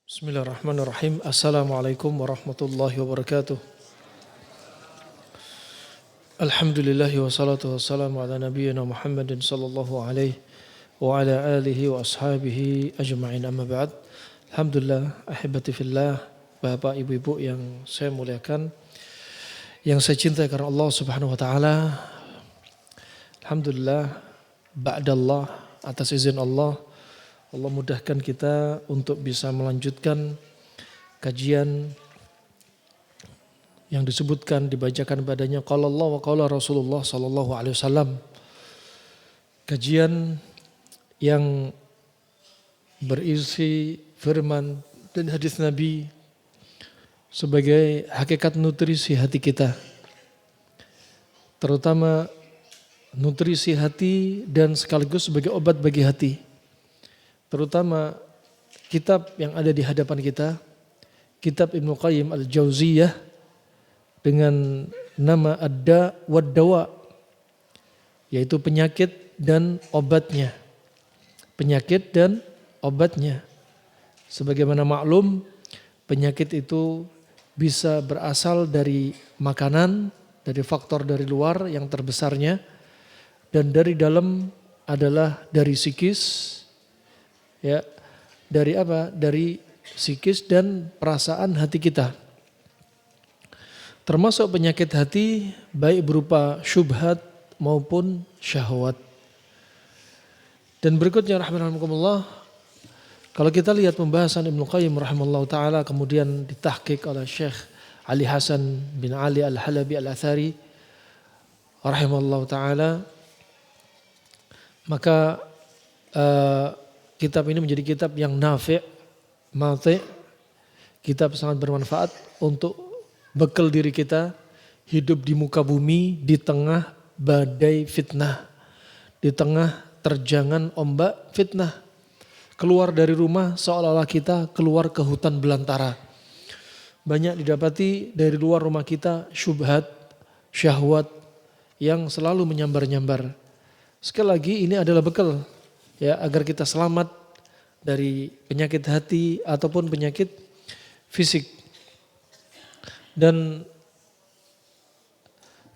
Bismillahirrahmanirrahim. Assalamualaikum warahmatullahi wabarakatuh. Alhamdulillahi wassalatu wassalamu ala nabiyyina Muhammadin sallallahu alaihi wa ala alihi wa ashabihi ajma'in, amma ba'd. Alhamdulillah, ahibati fillah, bapak ibu-ibu yang saya muliakan, yang saya cintai karena Allah subhanahu wa ta'ala. Alhamdulillah, ba'dallah, atas izin Allah mudahkan kita untuk bisa melanjutkan kajian yang disebutkan, dibacakan padanya qala Allah wa qala Rasulullah sallallahu alaihi wasallam. Kajian yang berisi firman dan hadis Nabi sebagai hakikat nutrisi hati kita. Terutama nutrisi hati dan sekaligus sebagai obat bagi hati. Terutama kitab yang ada di hadapan kita, kitab Ibnu Qayyim Al-Jauziyah dengan nama Ad-Da' wad-Dawa, yaitu penyakit dan obatnya. Penyakit dan obatnya. Sebagaimana maklum, penyakit itu bisa berasal dari makanan, dari faktor dari luar yang terbesarnya, dan dari dalam adalah dari psikis. Ya, dari apa? Dari psikis dan perasaan hati kita. Termasuk penyakit hati baik berupa syubhat maupun syahwat. Dan berikutnya rahimahumullah, kalau kita lihat pembahasan Ibnu Qayyim rahimahullah taala kemudian ditahqiq oleh Syekh Ali Hasan bin Ali Al-Halabi Al-Athari rahimahullah taala, maka kitab ini menjadi kitab yang nafi', mati', kitab sangat bermanfaat untuk bekal diri kita hidup di muka bumi di tengah badai fitnah, di tengah terjangan ombak fitnah. Keluar dari rumah seolah-olah kita keluar ke hutan belantara. Banyak didapati dari luar rumah kita syubhat, syahwat yang selalu menyambar-nyambar. Sekali lagi ini adalah bekal, ya, agar kita selamat dari penyakit hati ataupun penyakit fisik. Dan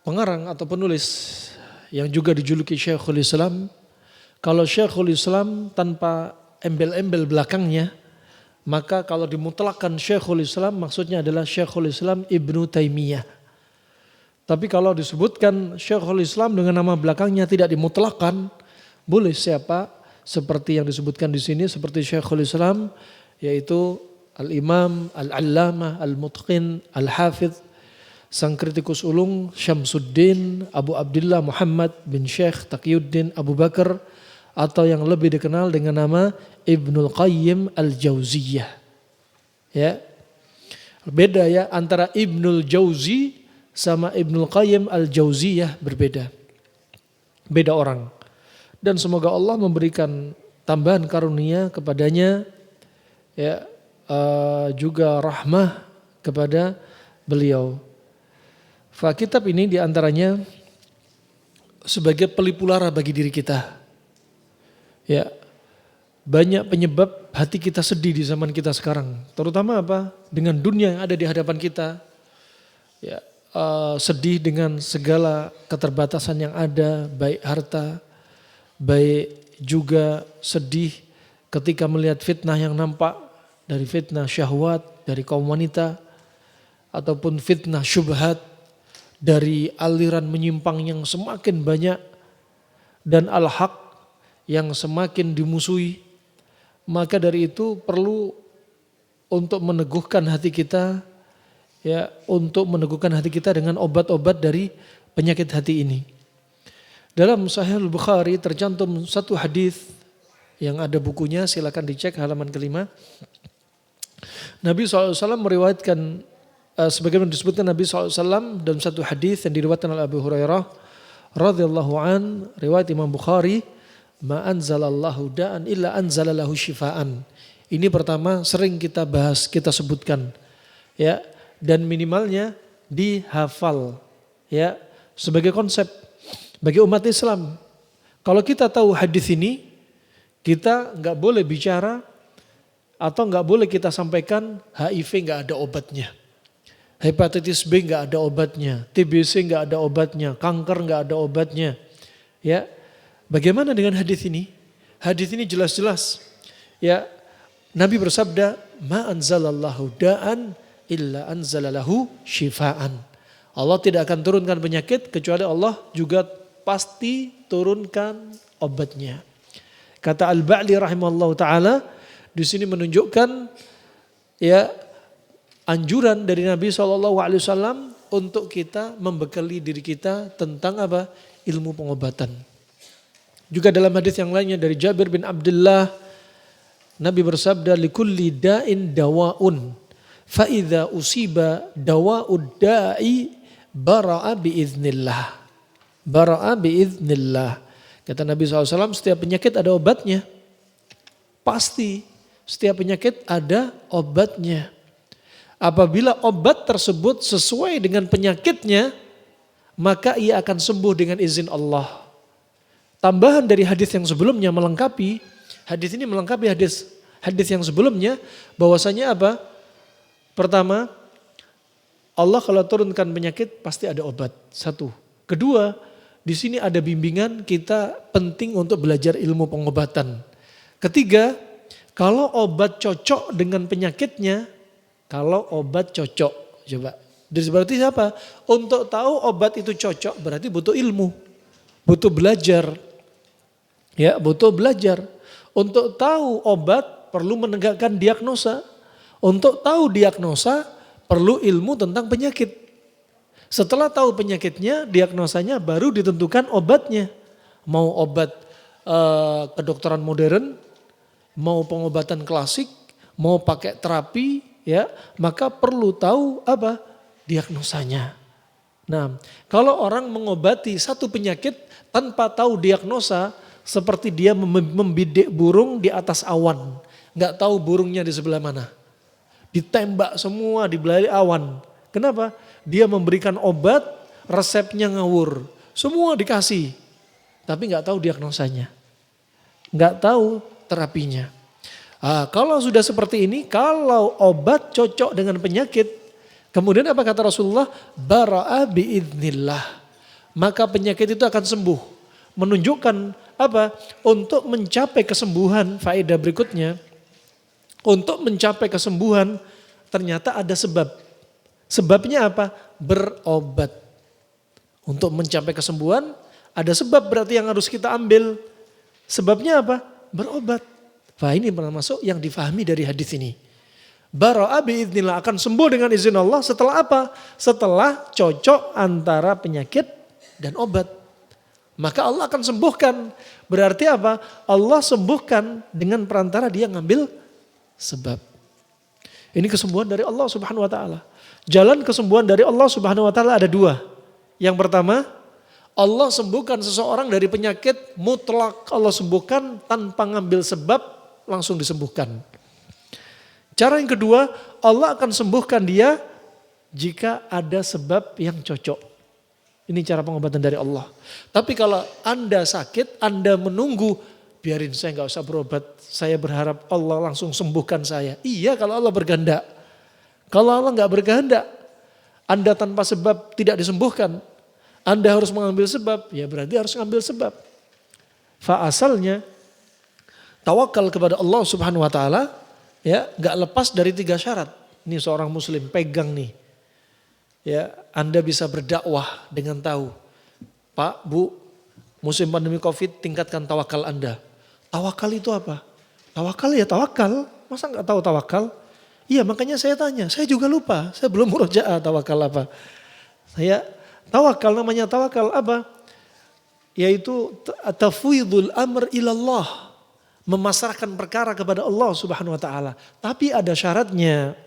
pengarang atau penulis yang juga dijuluki Syekhul Islam, kalau Syekhul Islam tanpa embel-embel belakangnya, maka kalau dimutlakkan Syekhul Islam maksudnya adalah Syekhul Islam Ibnu Taimiyah. Tapi kalau disebutkan Syekhul Islam dengan nama belakangnya tidak dimutlakkan, boleh siapa, seperti yang disebutkan di sini, seperti Syekhul Islam, yaitu Al-Imam, Al-Allamah, Al-Mutqin, Al-Hafidh, sang kritikus ulung Syamsuddin Abu Abdullah Muhammad bin Syekh Taqiyuddin Abu Bakar, atau yang lebih dikenal dengan nama Ibnul Qayyim Al-Jauziyah. Ya. Beda ya, antara Ibnul Jauzi sama Ibnul Qayyim Al-Jauziyah berbeda. Beda orang. Dan semoga Allah memberikan tambahan karunia kepadanya, ya, juga rahmah kepada beliau. Kitab ini diantaranya sebagai pelipu lara bagi diri kita. Ya, banyak penyebab hati kita sedih di zaman kita sekarang. Terutama apa? Dengan dunia yang ada di hadapan kita. Ya, sedih dengan segala keterbatasan yang ada, baik harta, baik juga sedih ketika melihat fitnah yang nampak, dari fitnah syahwat dari kaum wanita, ataupun fitnah syubhat dari aliran menyimpang yang semakin banyak, dan al-haq yang semakin dimusuhi. Maka dari itu perlu untuk meneguhkan hati kita, ya, untuk meneguhkan hati kita dengan obat-obat dari penyakit hati ini. Dalam Sahih Al-Bukhari tercantum satu hadis yang ada bukunya, silakan dicek halaman kelima. Nabi SAW meriwayatkan, sebagaimana disebutkan Nabi SAW dalam satu hadis yang diriwayatkan oleh Abu Hurairah radhiyallahu an, riwayat Imam Bukhari, ma anzalallahu da'an illa anzalalahu syifaan. Ini pertama sering kita bahas, kita sebutkan, ya, dan minimalnya dihafal, ya, sebagai konsep bagi umat Islam. Kalau kita tahu hadis ini, kita nggak boleh bicara Atau nggak boleh kita sampaikan HIV nggak ada obatnya. Hepatitis B nggak ada obatnya. TBC nggak ada obatnya. Kanker nggak ada obatnya. Ya, bagaimana dengan hadis ini? Hadis ini jelas-jelas. Ya, Nabi bersabda, "Ma anzalallahu da'an illa anzalalahu syifaan." Allah tidak akan turunkan penyakit kecuali Allah juga pasti turunkan obatnya. Kata Al-Ba'li rahimahullah taala di sini menunjukkan ya anjuran dari Nabi SAW untuk kita membekali diri kita tentang apa? Ilmu pengobatan. Juga dalam hadis yang lainnya dari Jabir bin Abdullah, Nabi bersabda, "Likulli da'in dawa'un, fa idza usiba dawa'ud da'i bara'a biiznillah." Bara'a biiznillah. Kata Nabi SAW, setiap penyakit ada obatnya. Pasti setiap penyakit ada obatnya. Apabila obat tersebut sesuai dengan penyakitnya, maka ia akan sembuh dengan izin Allah. Tambahan dari hadis yang sebelumnya melengkapi, hadis ini melengkapi hadis yang sebelumnya, bahwasanya apa? Pertama, Allah kalau turunkan penyakit pasti ada obat. Satu. Kedua, di sini ada bimbingan kita penting untuk belajar ilmu pengobatan. Ketiga, kalau obat cocok dengan penyakitnya, kalau obat cocok, coba. Berarti apa? Untuk tahu obat itu cocok berarti butuh ilmu, butuh belajar. Ya, butuh belajar. Untuk tahu obat perlu menegakkan diagnosa. Untuk tahu diagnosa perlu ilmu tentang penyakit. Setelah tahu penyakitnya, diagnosanya baru ditentukan obatnya. Mau obat kedokteran modern, mau pengobatan klasik, mau pakai terapi, ya, maka perlu tahu apa? Diagnosanya. Nah, kalau orang mengobati satu penyakit tanpa tahu diagnosa, seperti dia membidik burung di atas awan. Nggak tahu burungnya di sebelah mana. Ditembak semua di belai awan. Kenapa? Dia memberikan obat, resepnya ngawur. Semua dikasih. Tapi nggak tahu diagnosanya. Nggak tahu terapinya. Kalau sudah seperti ini, kalau obat cocok dengan penyakit, kemudian apa kata Rasulullah? Bara'a biiznillah. Maka penyakit itu akan sembuh. Menunjukkan apa? Untuk mencapai kesembuhan, faedah berikutnya. Untuk mencapai kesembuhan ternyata ada sebab. Sebabnya apa? Berobat. Untuk mencapai kesembuhan ada sebab berarti yang harus kita ambil. Sebabnya apa? Berobat. Nah, ini masuk yang difahami dari hadis ini. Bara'a biiznillah, akan sembuh dengan izin Allah setelah apa? Setelah cocok antara penyakit dan obat. Maka Allah akan sembuhkan. Berarti apa? Allah sembuhkan dengan perantara dia ngambil sebab. Ini kesembuhan dari Allah Subhanahu wa taala. Jalan kesembuhan dari Allah Subhanahu wa taala ada dua. Yang pertama, Allah sembuhkan seseorang dari penyakit mutlak. Allah sembuhkan tanpa ngambil sebab, langsung disembuhkan. Cara yang kedua, Allah akan sembuhkan dia jika ada sebab yang cocok. Ini cara pengobatan dari Allah. Tapi kalau Anda sakit, Anda menunggu, biarin saya nggak usah berobat. Saya berharap Allah langsung sembuhkan saya. Iya kalau Allah berkehendak. Kalau Allah nggak berkehendak, Anda tanpa sebab tidak disembuhkan. Anda harus mengambil sebab, ya berarti harus mengambil sebab. Asalnya tawakal kepada Allah Subhanahu wa taala ya nggak lepas dari 3 syarat. Ini seorang muslim pegang nih. Ya, Anda bisa berdakwah dengan tahu. Pak, Bu, musim pandemi Covid tingkatkan tawakal Anda. Tawakal itu apa? Tawakal ya tawakal. Masa nggak tahu tawakal? Iya, makanya saya tanya. Saya juga lupa. Saya belum murojaah tawakal apa. Saya tawakal, namanya tawakal apa? Yaitu tafwidul amr ilallah. Memasrahkan perkara kepada Allah Subhanahu wa taala. Tapi ada syaratnya.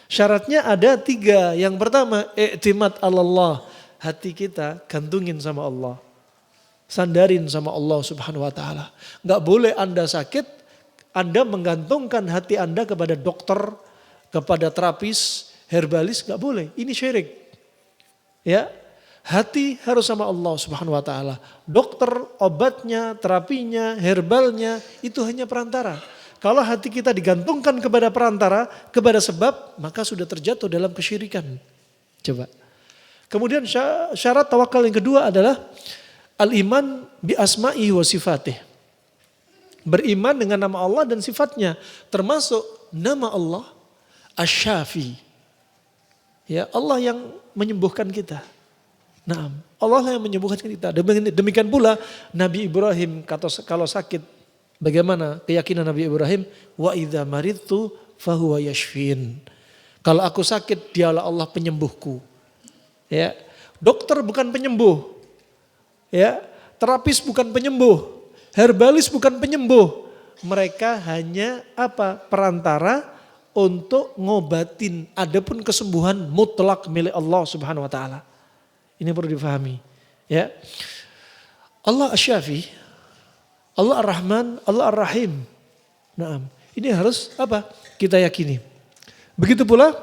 Syaratnya ada 3. Yang pertama, i'timad Allah. Hati kita gantungin sama Allah. Sandarin sama Allah Subhanahu wa taala. Enggak boleh Anda sakit, Anda menggantungkan hati Anda kepada dokter, kepada terapis, herbalis, enggak boleh. Ini syirik. Ya. Hati harus sama Allah Subhanahu wa taala. Dokter, obatnya, terapinya, herbalnya itu hanya perantara. Kalau hati kita digantungkan kepada perantara, kepada sebab, maka sudah terjatuh dalam kesyirikan. Coba. Kemudian syarat tawakal yang kedua adalah al-iman bi asma'i wa sifatih. Beriman dengan nama Allah dan sifatnya. Termasuk nama Allah Asy-Syafi. Ya, Allah yang menyembuhkan kita. Nah, Allah yang menyembuhkan kita. Demikian pula Nabi Ibrahim kalau sakit, bagaimana keyakinan Nabi Ibrahim? Wa idza maridtu fahuwa yashfin. Kalau aku sakit, dialah Allah penyembuhku. Ya, dokter bukan penyembuh. Ya, terapis bukan penyembuh. Herbalis bukan penyembuh. Mereka hanya perantara untuk ngobatin. Adapun kesembuhan mutlak milik Allah Subhanahu wa taala. Ini perlu difahami. Ya. Allah Asy-Syafi, Allah Ar-Rahman, Allah Ar-Rahim. Nah, ini harus kita yakini. Begitu pula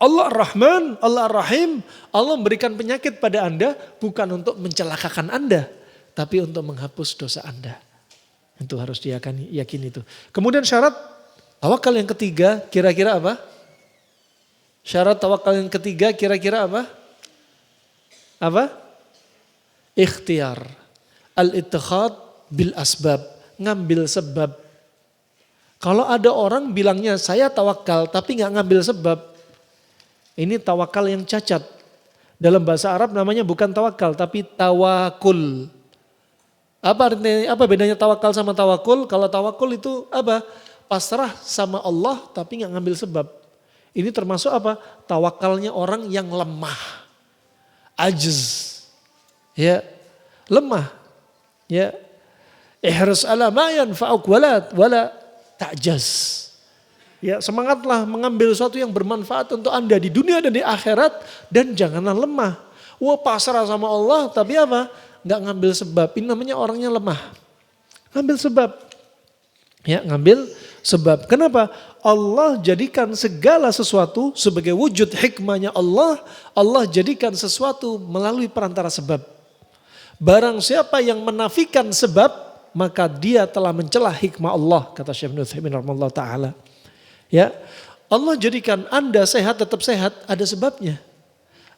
Allah Ar-Rahman, Allah Ar-Rahim, Allah memberikan penyakit pada Anda bukan untuk mencelakakan Anda, tapi untuk menghapus dosa Anda. Itu harus diyakini itu. Kemudian syarat tawakal yang ketiga kira-kira apa? Syarat tawakal yang ketiga kira-kira apa? Ikhtiar. Al-ittikhad bil asbab. Ngambil sebab. Kalau ada orang bilangnya saya tawakal tapi gak ngambil sebab. Ini tawakal yang cacat. Dalam bahasa Arab namanya bukan tawakal tapi tawakul. Apa bedanya tawakal sama tawakul? Kalau tawakul itu pasrah sama Allah tapi gak ngambil sebab. Ini termasuk tawakalnya orang yang lemah. Ajiz, ya, lemah, ya, ihris ala ma yanfa'uk wala ta'jaz. Ya, semangatlah mengambil sesuatu yang bermanfaat untuk Anda di dunia dan di akhirat dan janganlah lemah. Wah, pasrah sama Allah tapi nggak ngambil sebab. Ini namanya orangnya lemah. Ngambil sebab. Ya, ngambil sebab. Kenapa? Allah jadikan segala sesuatu sebagai wujud hikmahnya Allah. Allah jadikan sesuatu melalui perantara sebab. Barang siapa yang menafikan sebab, maka dia telah mencela hikmah Allah. Kata Syekh Ibnu Utsaimin rahimahullah ta'ala. Ya, Allah jadikan Anda sehat tetap sehat, ada sebabnya.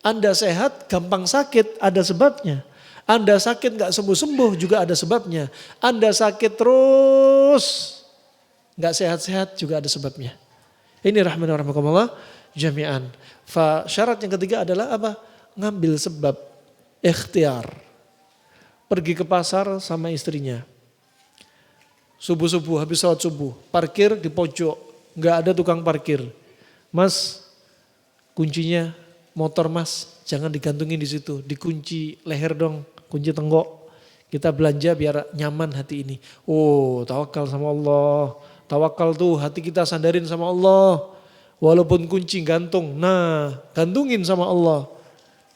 Anda sehat gampang sakit, ada sebabnya. Anda sakit gak sembuh-sembuh juga ada sebabnya. Anda sakit terus gak sehat-sehat juga ada sebabnya. Ini rahman wa rahmakumullah jami'an. Syarat yang ketiga adalah ngambil sebab, ikhtiar. Pergi ke pasar sama istrinya. Subuh-subuh habis sholat subuh, parkir di pojok, gak ada tukang parkir. Mas, kuncinya motor mas, jangan digantungin di situ, dikunci leher dong, kunci tenggok. Kita belanja biar nyaman hati ini. Oh, tawakal sama Allah. Tawakal tuh hati kita sandarin sama Allah. Walaupun kunci gantung, gantungin sama Allah.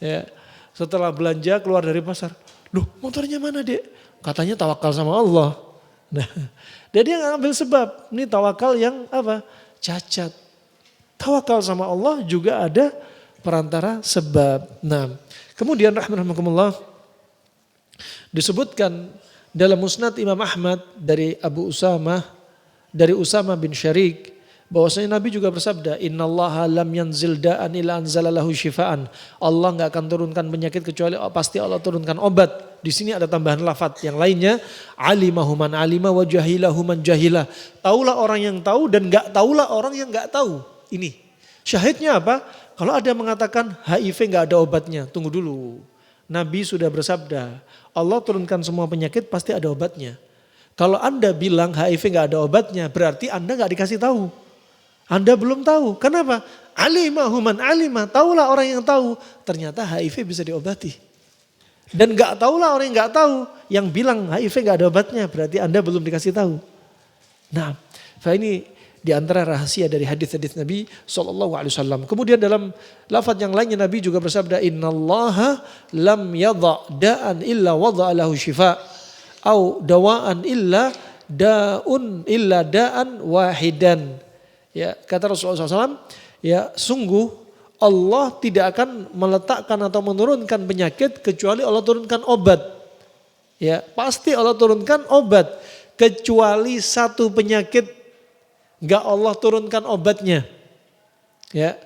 Ya, setelah belanja keluar dari pasar, loh motornya mana dek? Katanya tawakal sama Allah. Nah, dia nggak ambil sebab. Ini tawakal yang cacat. Tawakal sama Allah juga ada perantara sebab. Nah, kemudian rahmatullah disebutkan dalam Musnad Imam Ahmad dari dari Usama bin Syarik, bahwasanya Nabi juga bersabda, innallaha lam yanzil da'an illa anzalalahu syifaan. Allah enggak akan turunkan penyakit kecuali pasti Allah turunkan obat. Di sini ada tambahan lafaz yang lainnya, alimahu man alima wa jahilahu man jahilah. Taulah orang yang tahu dan enggak taulah orang yang enggak tahu. Ini syahidnya apa? Kalau ada yang mengatakan HIV enggak ada obatnya, tunggu dulu. Nabi sudah bersabda, Allah turunkan semua penyakit pasti ada obatnya. Kalau Anda bilang HIV gak ada obatnya, berarti Anda gak dikasih tahu. Anda belum tahu. Kenapa? Alimahu man alima. Taulah orang yang tahu. Ternyata HIV bisa diobati. Dan gak tahulah orang yang gak tahu. Yang bilang HIV gak ada obatnya, berarti Anda belum dikasih tahu. Nah, ini di antara rahasia dari hadis-hadis Nabi SAW. Kemudian dalam lafaz yang lainnya Nabi juga bersabda, innallaha lam yadha' da'an illa wadha'a lahu shifa'. Au dawaan illa da'an wahidan. Ya, kata Rasulullah SAW, ya sungguh Allah tidak akan meletakkan atau menurunkan penyakit kecuali Allah turunkan obat. Ya, pasti Allah turunkan obat. kecuali satu penyakit enggak Allah turunkan obatnya. Ya.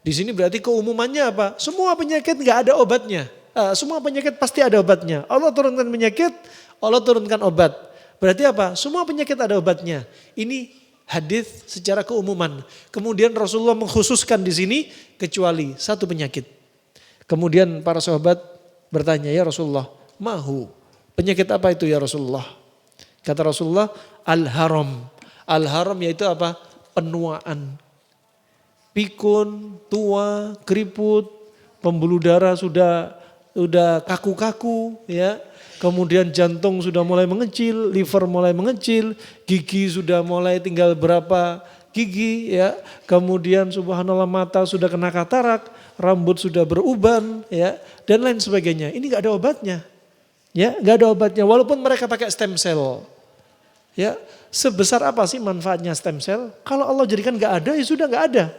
Di sini berarti keumumannya apa? Semua penyakit enggak ada obatnya. Semua penyakit pasti ada obatnya. Allah turunkan penyakit, Allah turunkan obat. Berarti apa? Semua penyakit ada obatnya. Ini hadis secara keumuman. Kemudian Rasulullah mengkhususkan di sini kecuali satu penyakit. Kemudian para sahabat bertanya, ya Rasulullah, mahu? Penyakit apa itu ya Rasulullah? Kata Rasulullah, al-haram. Al-haram yaitu apa? Penuaan. Pikun, tua, keriput, pembuluh darah sudah kaku-kaku, ya. Kemudian jantung sudah mulai mengecil, liver mulai mengecil, gigi sudah mulai tinggal berapa gigi, ya. Kemudian subhanallah mata sudah kena katarak, rambut sudah beruban, ya, dan lain sebagainya. Ini nggak ada obatnya, ya, nggak ada obatnya. Walaupun mereka pakai stem cell, ya, sebesar apa sih manfaatnya stem cell? Kalau Allah jadikan nggak ada, ya sudah nggak ada,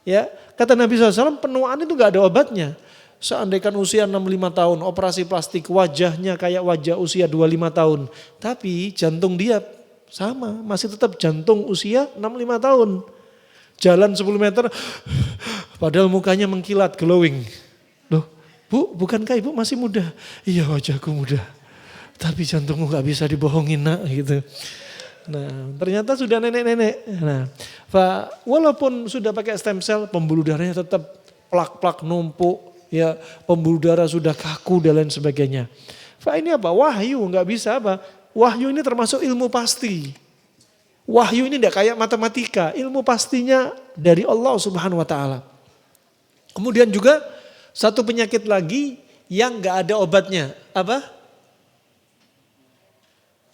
ya. Kata Nabi SAW, penuaan itu nggak ada obatnya. Seandainya usia 65 tahun, operasi plastik, wajahnya kayak wajah usia 25 tahun. Tapi jantung dia sama, masih tetap jantung usia 65 tahun. Jalan 10 meter, padahal mukanya mengkilat, glowing. Loh, Bu, bukankah ibu masih muda? Iya, wajahku muda. Tapi jantungmu gak bisa dibohongin nak, gitu. Nah, ternyata sudah nenek-nenek. Nah, walaupun sudah pakai stem cell, pembuluh darahnya tetap plak-plak numpuk. Ya, pembuluh darah sudah kaku dan lain sebagainya. Ini apa? Wahyu, nggak bisa apa? Wahyu ini termasuk ilmu pasti. Wahyu ini tidak kayak matematika, ilmu pastinya dari Allah Subhanahu Wa Taala. Kemudian juga satu penyakit lagi yang nggak ada obatnya, apa?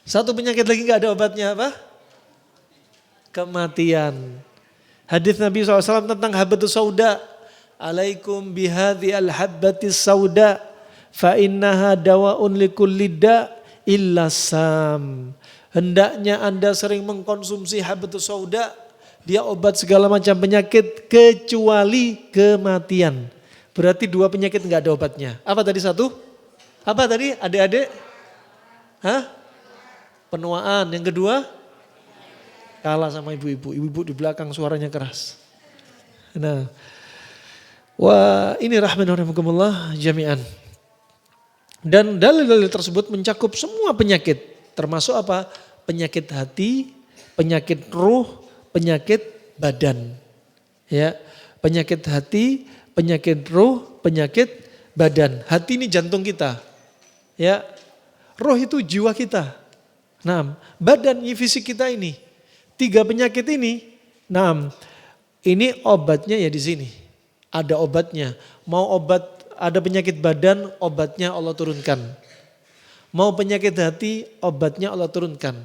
Satu penyakit lagi nggak ada obatnya, apa? Kematian. Hadis Nabi SAW tentang habatus sauda. Alaikum bihadhi al-habbatis sauda fa innaha dawa'un likulli da' illa sam. Hendaknya Anda sering mengkonsumsi habatus sauda, dia obat segala macam penyakit kecuali kematian. Berarti dua penyakit enggak ada obatnya. Apa tadi satu? Apa tadi adik-adik? Hah? Penuaan. Yang kedua? Kalah sama ibu-ibu. Ibu-ibu di belakang suaranya keras. Nah, wah, ini rahmanirrahimahumullah jami'an. Dan dalil-dalil tersebut mencakup semua penyakit. Termasuk apa? Penyakit hati, penyakit ruh, penyakit badan. Ya, penyakit hati, penyakit ruh, penyakit badan. Hati ini jantung kita. Ya, ruh itu jiwa kita. Nah, badan ini fisik kita ini. Tiga penyakit ini. Nah, ini obatnya ya di sini. Ada obatnya. Mau obat, ada penyakit badan, obatnya Allah turunkan. Mau penyakit hati, obatnya Allah turunkan.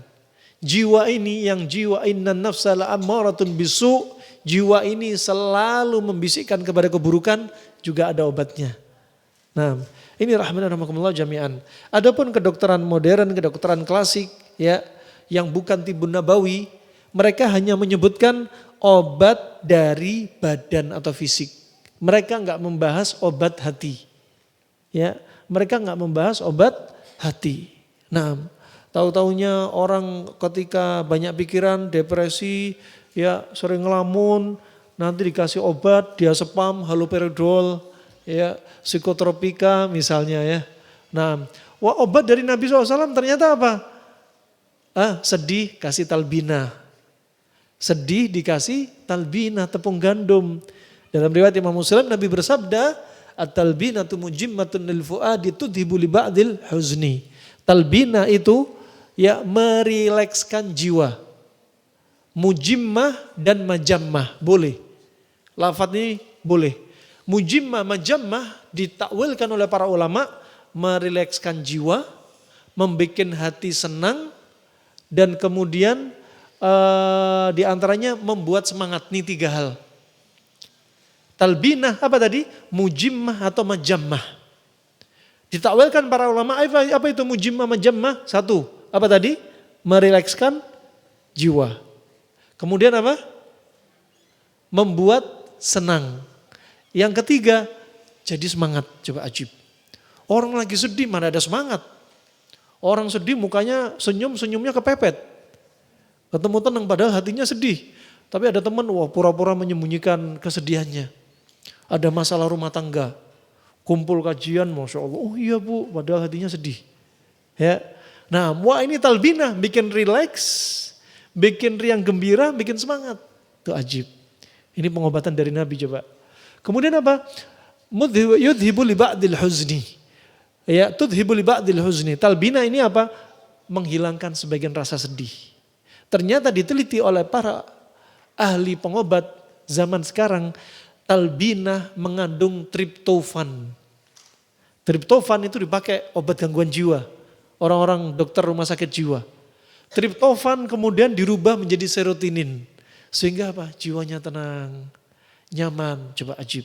Jiwa ini yang jiwa innan nafsa la'ammaratun bisu, jiwa ini selalu membisikkan kepada keburukan, juga ada obatnya. Nah, ini rahmanirrahmakumullah jami'an. Adapun kedokteran modern, kedokteran klasik, ya, yang bukan tibun nabawi, mereka hanya menyebutkan obat dari badan atau fisik. Mereka enggak membahas obat hati. Ya, mereka enggak membahas obat hati. Nah, tahu-taunya orang ketika banyak pikiran, depresi, ya sering ngelamun, nanti dikasih obat, dia spam, haloperidol, ya psikotropika misalnya ya. Nah, obat dari Nabi SAW ternyata apa? Sedih kasih talbina. Sedih dikasih talbina, tepung gandum. Dalam riwayat Imam Muslim Nabi bersabda, at-talbinatu mujimmatun lil fuadi tudhibu li ba'dil huzni. Talbina itu ya merilekskan jiwa. Mujimmah dan majammah boleh. Lafaz ini boleh. Mujimmah, majammah ditakwilkan oleh para ulama merilekskan jiwa, membuat hati senang, dan kemudian diantaranya membuat semangat. Ini tiga hal. Talbinah apa tadi? Mujimmah atau majammah. Ditakwilkan para ulama, apa itu mujimmah, majammah? Satu, apa tadi? Merilekskan jiwa. Kemudian apa? Membuat senang. Yang ketiga, jadi semangat. Coba ajib. Orang lagi sedih mana ada semangat. Orang sedih mukanya senyumnya kepepet. Ketemu tenang padahal hatinya sedih. Tapi ada teman, wah pura-pura menyembunyikan kesedihannya. Ada masalah rumah tangga. Kumpul kajian, Masya Allah. Oh iya bu, padahal hatinya sedih. Ya. Nah, wah ini talbinah, bikin rileks, bikin riang gembira, bikin semangat. Itu ajib. Ini pengobatan dari Nabi coba. Kemudian apa? Yudhibu li ba'dil huzni. Ya, tudhibu li ba'dil huzni. Talbinah ini apa? Menghilangkan sebagian rasa sedih. Ternyata diteliti oleh para ahli pengobat zaman sekarang, talbinah mengandung triptofan. Triptofan itu dipakai obat gangguan jiwa. Orang-orang dokter rumah sakit jiwa. Triptofan kemudian dirubah menjadi serotonin. Sehingga apa? Jiwanya tenang, nyaman, coba ajib.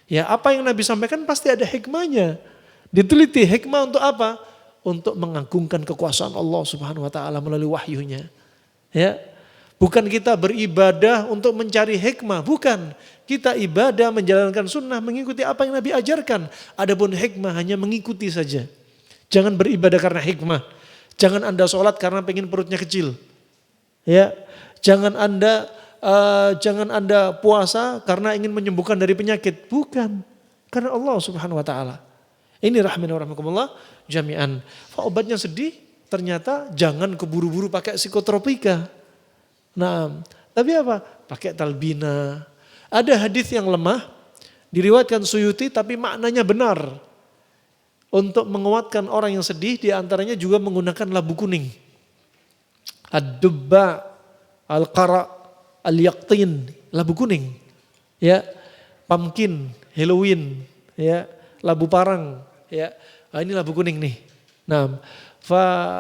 Ya apa yang Nabi sampaikan pasti ada hikmahnya. Diteliti hikmah untuk apa? Untuk mengagungkan kekuasaan Allah Subhanahu wa taala melalui wahyunya. Ya. Bukan kita beribadah untuk mencari hikmah, bukan. Kita ibadah menjalankan sunnah mengikuti apa yang Nabi ajarkan. Adapun hikmah hanya mengikuti saja. Jangan beribadah karena hikmah. Jangan Anda sholat karena pengen perutnya kecil. Ya, jangan Anda puasa karena ingin menyembuhkan dari penyakit. Bukan. Karena Allah Subhanahu wa taala. Ini rahmani wa rahmakumullah jami'an. Obatnya sedih, ternyata jangan keburu-buru pakai psikotropika. Nah, tapi apa? Pakai talbina. Ada hadis yang lemah, diriwayatkan Suyuti tapi maknanya benar. Untuk menguatkan orang yang sedih, diantaranya juga menggunakan labu kuning. Ad-dubba, al-qara, al-yaqtin, labu kuning. Ya, pumpkin, Halloween, ya, labu parang, ya. Nah, ini labu kuning nih. Nah,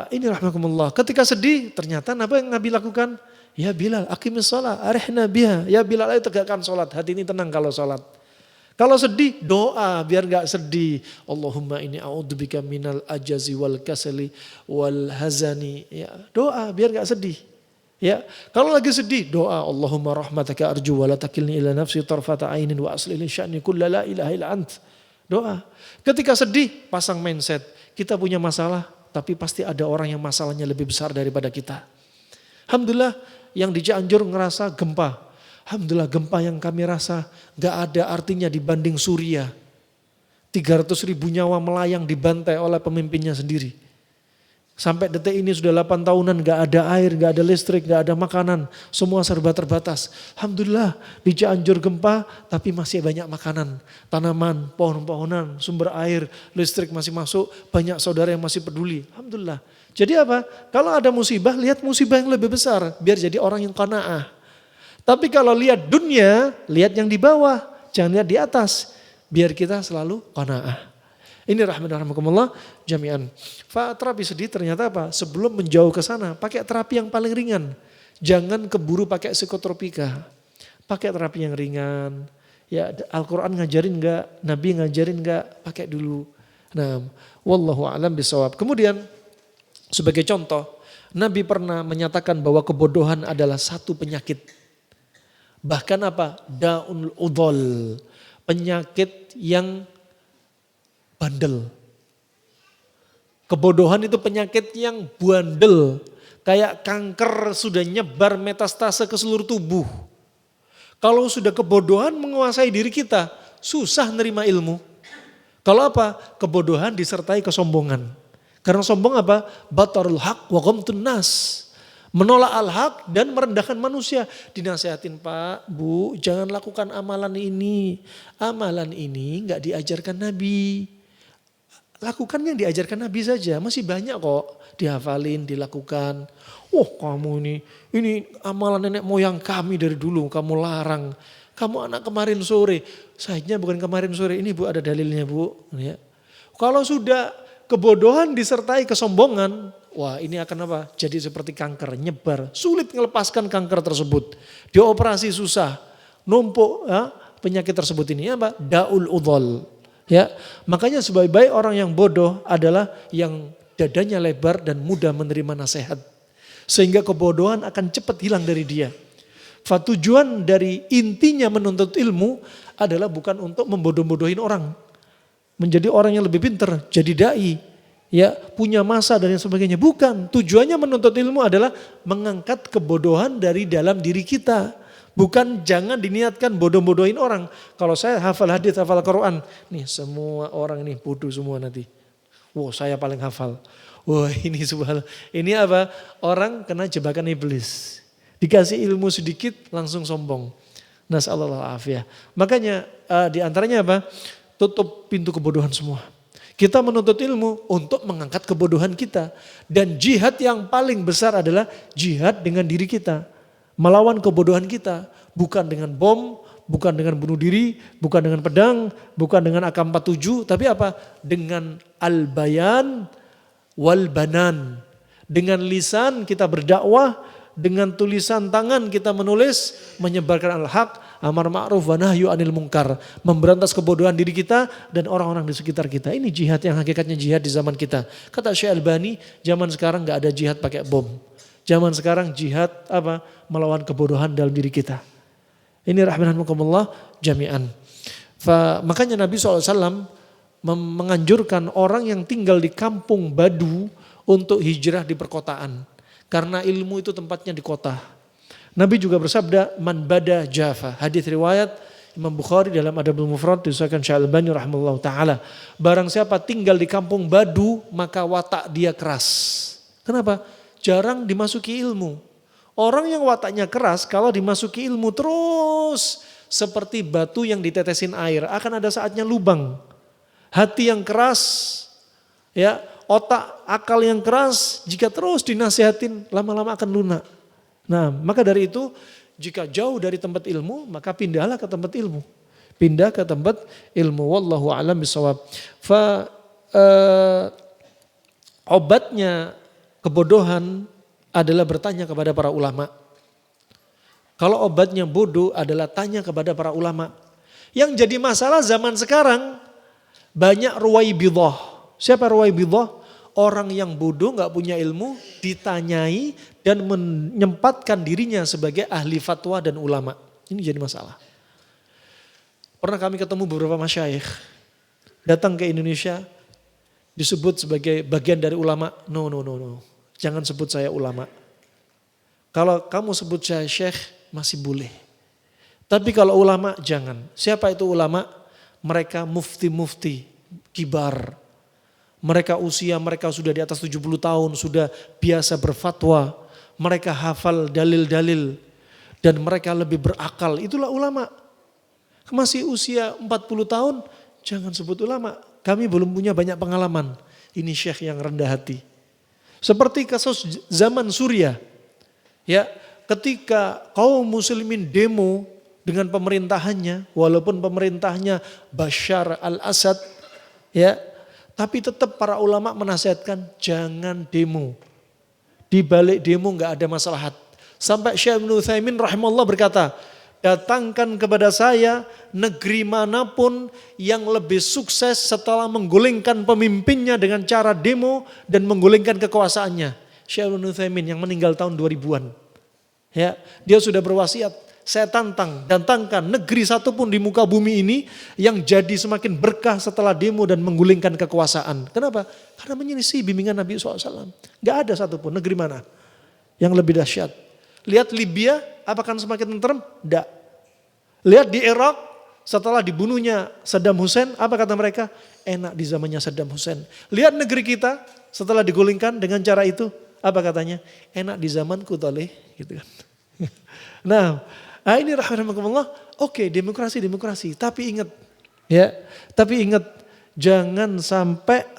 ini rahmatullah. Ketika sedih, ternyata apa yang Nabi lakukan? Ya Bilal, aqimis shalah, arihna biha. Ya Bilal, ayo tegakkan sholat. Hati ini tenang kalau sholat. Kalau sedih, doa biar gak sedih. Allahumma inni a'udzubika minal ajazi wal kasali wal hazani. Ya, doa biar gak sedih. Ya, kalau lagi sedih, doa Allahumma rahmataka arju wa la takilni ila nafsi tarfata ainin wa asli li sya'ni kulla la ilaha illa ant. Doa. Ketika sedih, pasang mindset. Kita punya masalah, tapi pasti ada orang yang masalahnya lebih besar daripada kita. Alhamdulillah yang di Cianjur ngerasa gempa. Alhamdulillah gempa yang kami rasa gak ada artinya dibanding Suriah. 300.000 nyawa melayang dibantai oleh pemimpinnya sendiri. Sampai detik ini sudah 8 tahunan gak ada air, gak ada listrik, gak ada makanan. Semua serba terbatas. Alhamdulillah di Cianjur gempa tapi masih banyak makanan. Tanaman, pohon-pohonan, sumber air, listrik masih masuk. Banyak saudara yang masih peduli. Alhamdulillah. Jadi apa? Kalau ada musibah, lihat musibah yang lebih besar. Biar jadi orang yang qanaah. Tapi kalau lihat dunia, lihat yang di bawah. Jangan lihat di atas. Biar kita selalu qanaah. Ini rahmatullah jami'an. Terapi sedih ternyata apa? Sebelum menjauh ke sana, pakai terapi yang paling ringan. Jangan keburu pakai psikotropika. Pakai terapi yang ringan. Ya, Al-Quran ngajarin enggak? Nabi ngajarin enggak? Pakai dulu. Nah, wallahu a'lam bishawab. Kemudian sebagai contoh, Nabi pernah menyatakan bahwa kebodohan adalah satu penyakit. Bahkan apa? Da'ul udhol. Penyakit yang bandel. Kebodohan itu penyakit yang bandel. Kayak kanker sudah nyebar metastase ke seluruh tubuh. Kalau sudah kebodohan menguasai diri kita, susah nerima ilmu. Kalau apa? Kebodohan disertai kesombongan. Karena sombong apa? Batarul haq wa ghamtun nas. Menolak al-haq dan merendahkan manusia. Dinasihatin Pak, Bu, jangan lakukan amalan ini. Amalan ini gak diajarkan Nabi. Lakukan yang diajarkan Nabi saja. Masih banyak kok dihafalin, dilakukan. Oh kamu ini amalan nenek moyang kami dari dulu. Kamu larang. Kamu anak kemarin sore. Sahihnya bukan kemarin sore. Ini Bu ada dalilnya Bu. Ya. Kalau sudah kebodohan disertai kesombongan, wah ini akan apa? Jadi seperti kanker, nyebar. Sulit melepaskan kanker tersebut. Dioperasi susah. Numpuk ya, penyakit tersebut ini apa? Da'ul udhol. Ya, makanya sebaik-baik orang yang bodoh adalah yang dadanya lebar dan mudah menerima nasihat. Sehingga kebodohan akan cepat hilang dari dia. Tujuan dari intinya menuntut ilmu adalah bukan untuk membodoh-bodohin orang. Menjadi orang yang lebih pintar, jadi da'i. ya punya masa dan yang sebagainya. Bukan, tujuannya menuntut ilmu adalah mengangkat kebodohan dari dalam diri kita. Bukan jangan diniatkan bodoh-bodohin orang. Kalau saya hafal hadis, hafal Quran, nih semua orang ini bodoh semua nanti. Wow, saya paling hafal. Wah, ini subhanallah. Ini apa? Orang kena jebakan iblis. Dikasih ilmu sedikit langsung sombong. Nasallallahu afiyah. Makanya di antaranya apa? Tutup pintu kebodohan semua. Kita menuntut ilmu untuk mengangkat kebodohan kita. Dan jihad yang paling besar adalah jihad dengan diri kita. Melawan kebodohan kita. Bukan dengan bom, bukan dengan bunuh diri, bukan dengan pedang, bukan dengan AK-47. Tapi apa? Dengan al-bayan wal-banan. Dengan lisan kita berdakwah. Dengan tulisan tangan kita menulis, menyebarkan al-haq, amar ma'ruf wa nahyu anil munkar. Memberantas kebodohan diri kita dan orang-orang di sekitar kita. Ini jihad yang hakikatnya jihad di zaman kita. Kata Syekh Albani, zaman sekarang gak ada jihad pakai bom. Zaman sekarang jihad apa? Melawan kebodohan dalam diri kita. Ini rahmanakumullah jami'an. Makanya Nabi SAW menganjurkan orang yang tinggal di kampung Badu untuk hijrah di perkotaan. Karena ilmu itu tempatnya di kota. Nabi juga bersabda, man bada Jaffa. Hadis riwayat Imam Bukhari dalam Adabul Mufrad disahkan Syekh Albani rahimahullah taala. Barang siapa tinggal di kampung Badu, maka watak dia keras. Kenapa? Jarang dimasuki ilmu. Orang yang wataknya keras kalau dimasuki ilmu terus seperti batu yang ditetesin air, akan ada saatnya lubang. Hati yang keras, ya, otak, akal yang keras, jika terus dinasihatin, lama-lama akan lunak. Nah, maka dari itu, jika jauh dari tempat ilmu, maka pindahlah ke tempat ilmu. Pindah ke tempat ilmu. Wallahu a'lam bishawab. Obatnya kebodohan adalah bertanya kepada para ulama. Kalau obatnya bodoh adalah tanya kepada para ulama. Yang jadi masalah zaman sekarang, banyak ruwaibidah. Siapa ruwaibidah? Orang yang bodoh gak punya ilmu ditanyai dan menyempatkan dirinya sebagai ahli fatwa dan ulama. Ini jadi masalah. Pernah kami ketemu beberapa masyayikh datang ke Indonesia disebut sebagai bagian dari ulama. No. Jangan sebut saya ulama. Kalau kamu sebut saya syekh masih boleh. Tapi kalau ulama jangan. Siapa itu ulama? Mereka mufti-mufti kibar. Mereka usia mereka sudah di atas 70 tahun, sudah biasa berfatwa. Mereka hafal dalil-dalil dan mereka lebih berakal. Itulah ulama. Masih usia 40 tahun, jangan sebut ulama. Kami belum punya banyak pengalaman. Ini syekh yang rendah hati. Seperti kasus zaman Suriah. Ya, ketika kaum muslimin demo dengan pemerintahannya, walaupun pemerintahnya Bashar al-Assad, ya, tapi tetap para ulama menasihatkan jangan demo. Di balik demo gak ada maslahat. Sampai Syekh Ibnu Utsaimin rahimahullah berkata, datangkan kepada saya negeri manapun yang lebih sukses setelah menggulingkan pemimpinnya dengan cara demo dan menggulingkan kekuasaannya. Syekh Ibnu Utsaimin yang meninggal tahun 2000-an. Ya, dia sudah berwasiat. Saya datangkan negeri satu pun di muka bumi ini yang jadi semakin berkah setelah demo dan menggulingkan kekuasaan. Kenapa? Karena menyelisih bimbingan Nabi SAW. Gak ada satupun negeri mana yang lebih dahsyat. Lihat Libya, apakah semakin tentrem? Tidak. Lihat di Irak, setelah dibunuhnya Saddam Hussein, apa kata mereka? Enak di zamannya Saddam Hussein. Lihat negeri kita, setelah digulingkan dengan cara itu, apa katanya? Enak di zamanku toleh. Gitu kan. Nah ini rahmatullah. Oke, demokrasi. Tapi ingat, jangan sampai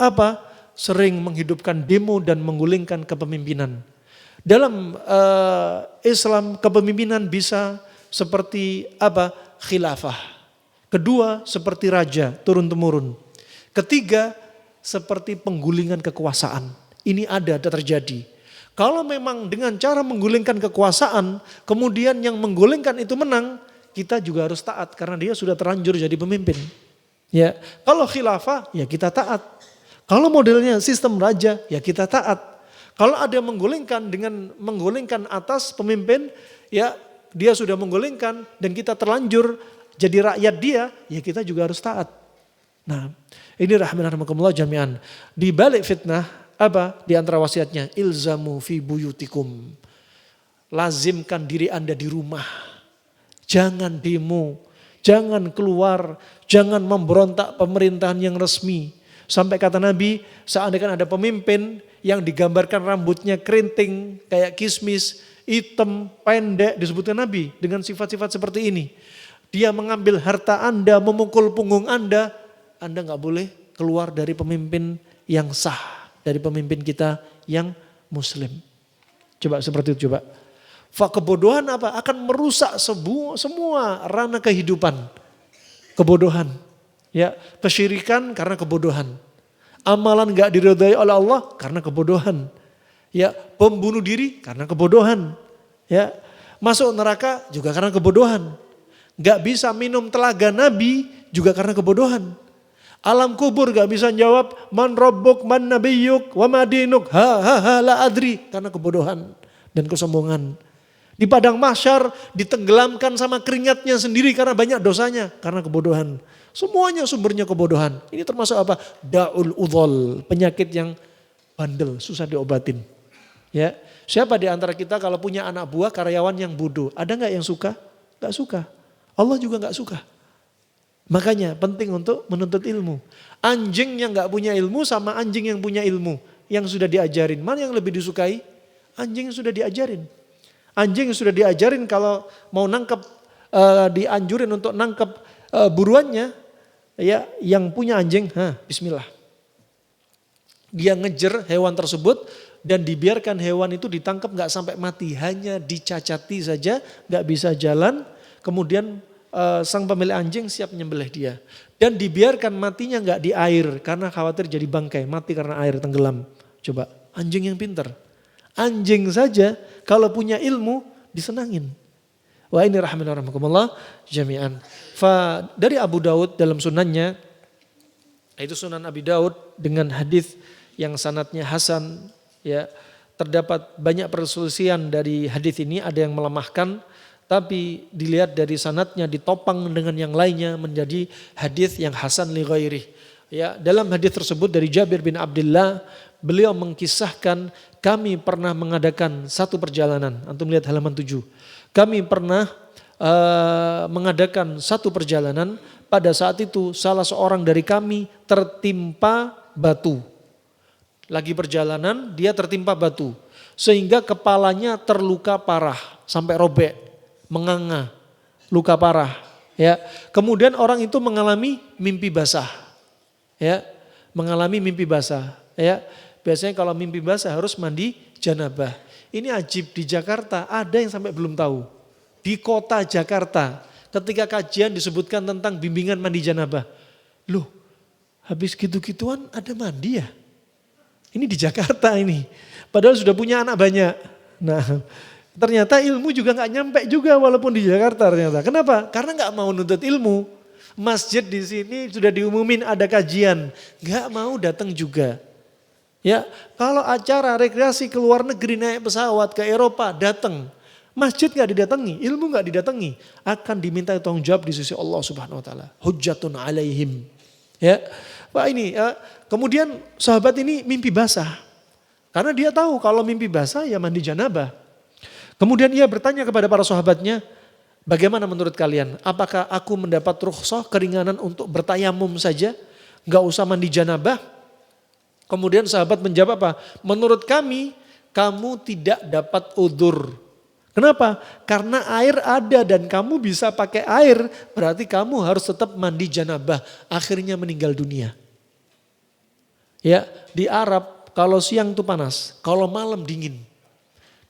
sering menghidupkan demo dan menggulingkan kepemimpinan. Dalam Islam kepemimpinan bisa seperti khilafah. Kedua seperti raja turun temurun. Ketiga seperti penggulingan kekuasaan. Ini ada terjadi. Kalau memang dengan cara menggulingkan kekuasaan, kemudian yang menggulingkan itu menang, kita juga harus taat karena dia sudah terlanjur jadi pemimpin. Ya, kalau khilafah ya kita taat. Kalau modelnya sistem raja ya kita taat. Kalau ada yang menggulingkan dengan menggulingkan atas pemimpin, ya dia sudah menggulingkan dan kita terlanjur jadi rakyat dia, ya kita juga harus taat. Nah, ini rahimakumullah jami'an. Di balik fitnah apa? Di antara wasiatnya, ilzamu fi buyutikum. Lazimkan diri Anda di rumah. Jangan demo, jangan keluar, jangan memberontak pemerintahan yang resmi. Sampai kata Nabi, seandainya ada pemimpin yang digambarkan rambutnya kerinting kayak kismis, hitam, pendek, disebutkan Nabi dengan sifat-sifat seperti ini. Dia mengambil harta Anda, memukul punggung Anda nggak boleh keluar dari pemimpin yang sah, dari pemimpin kita yang muslim. Coba seperti itu coba. Kebodohan apa? Akan merusak semua ranah kehidupan. Kebodohan. Ya, kesyirikan karena kebodohan. Amalan nggak diridhai oleh Allah karena kebodohan. Ya, pembunuh diri karena kebodohan. Ya, masuk neraka juga karena kebodohan. Nggak bisa minum telaga Nabi juga karena kebodohan. Alam kubur gak bisa jawab man rabbuk man nabiyyuk wa madinuk la adri karena kebodohan dan kesombongan. Di padang mahsyar ditenggelamkan sama keringatnya sendiri karena banyak dosanya karena kebodohan. Semuanya sumbernya kebodohan. Ini termasuk apa? Da'ul udhol, penyakit yang bandel, susah diobatin. Ya, siapa di antara kita kalau punya anak buah karyawan yang bodoh, ada nggak yang suka? Gak suka. Allah juga gak suka. Makanya penting untuk menuntut ilmu. Anjing yang gak punya ilmu sama anjing yang punya ilmu. Yang sudah diajarin. Mana yang lebih disukai? Anjing yang sudah diajarin. Anjing yang sudah diajarin kalau mau nangkep, dianjurin untuk nangkep buruannya. Ya, yang punya anjing, bismillah. Dia ngejer hewan tersebut dan dibiarkan hewan itu ditangkap gak sampai mati. Hanya dicacati saja, gak bisa jalan. Kemudian sang pemilik anjing siap menyembelih dia. Dan dibiarkan matinya nggak di air karena khawatir jadi bangkai, mati karena air tenggelam. Coba, anjing yang pintar. Anjing saja kalau punya ilmu disenangin. Wah ini rahimakumullah jami'an. Dari Abu Daud dalam sunannya, itu Sunan Abi Daud dengan hadis yang sanadnya hasan, ya, terdapat banyak perselisihan dari hadis ini, ada yang melemahkan. Tapi dilihat dari sanadnya ditopang dengan yang lainnya menjadi hadis yang hasan li ghairih. Ya, dalam hadis tersebut dari Jabir bin Abdullah, beliau mengkisahkan kami pernah mengadakan satu perjalanan. Antum lihat halaman 7. Kami pernah mengadakan satu perjalanan, pada saat itu salah seorang dari kami tertimpa batu. Lagi perjalanan dia tertimpa batu sehingga kepalanya terluka parah sampai robek. Menganga, luka parah, ya. Kemudian orang itu mengalami mimpi basah, ya, mengalami mimpi basah, ya. Biasanya kalau mimpi basah harus mandi janabah. Ini ajib di Jakarta ada yang sampai belum tahu. Di kota Jakarta, ketika kajian disebutkan tentang bimbingan mandi janabah, loh, habis gitu-gituan ada mandi ya? Ini di Jakarta ini, padahal sudah punya anak banyak. Nah. Ternyata ilmu juga gak nyampe juga walaupun di Jakarta ternyata. Kenapa? Karena gak mau nuntut ilmu. Masjid di sini sudah diumumin ada kajian. Gak mau datang juga. Ya, kalau acara rekreasi ke luar negeri naik pesawat ke Eropa datang. Masjid gak didatangi, ilmu gak didatangi. Akan diminta tanggung jawab di sisi Allah Subhanahu Wa Taala. Hujjatun alaihim. Ya, Pak ini. Kemudian sahabat ini mimpi basah. Karena dia tahu kalau mimpi basah ya mandi janabah. Kemudian ia bertanya kepada para sahabatnya, bagaimana menurut kalian? Apakah aku mendapat rukhsah, keringanan untuk bertayamum saja? Gak usah mandi janabah? Kemudian sahabat menjawab apa? Menurut kami, kamu tidak dapat udzur. Kenapa? Karena air ada dan kamu bisa pakai air, berarti kamu harus tetap mandi janabah. Akhirnya meninggal dunia. Ya, di Arab kalau siang itu panas, kalau malam dingin.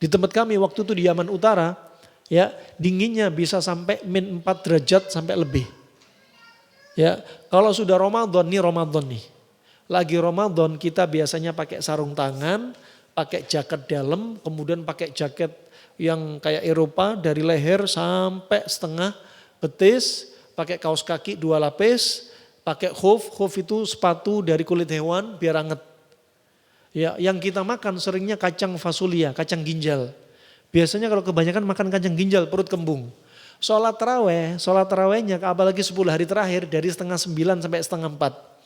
Di tempat kami waktu itu di Yaman Utara, ya dinginnya bisa sampai -4 derajat sampai lebih. Ya, kalau sudah Ramadan nih. Lagi Ramadan kita biasanya pakai sarung tangan, pakai jaket dalam, kemudian pakai jaket yang kayak Eropa dari leher sampai setengah betis, pakai kaos kaki 2 lapis, pakai khuf itu sepatu dari kulit hewan biar anget. Ya, yang kita makan seringnya kacang fasulia, kacang ginjal. Biasanya kalau kebanyakan makan kacang ginjal, perut kembung. Sholat tarawehnya apalagi 10 hari terakhir dari setengah 9 sampai setengah 4.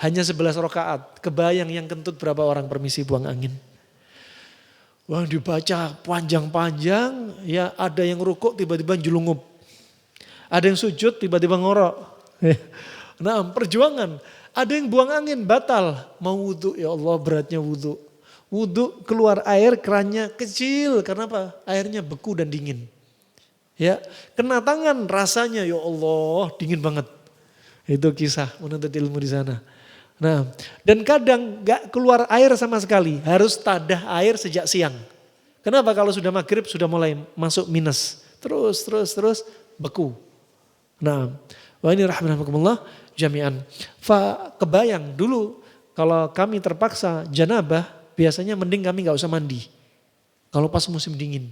hanya 11 rakaat. Kebayang yang kentut berapa orang permisi buang angin. Wah dibaca panjang-panjang, ya ada yang rukuk tiba-tiba jelungup. Ada yang sujud tiba-tiba ngorok. Nah perjuangan, ada yang buang angin batal. Mau wudhu, ya Allah beratnya wudhu. Wudhu keluar air kerannya kecil, karena apa? Airnya beku dan dingin. Ya, kena tangan rasanya ya Allah dingin banget. Itu kisah menuntut ilmu di sana. Nah, dan kadang gak keluar air sama sekali, harus tadah air sejak siang. Kenapa? Kalau sudah maghrib sudah mulai masuk minus. Terus beku. Nah, wah ini rahmatullah jami'an. Kebayang dulu kalau kami terpaksa janabah, biasanya mending kami gak usah mandi. Kalau pas musim dingin.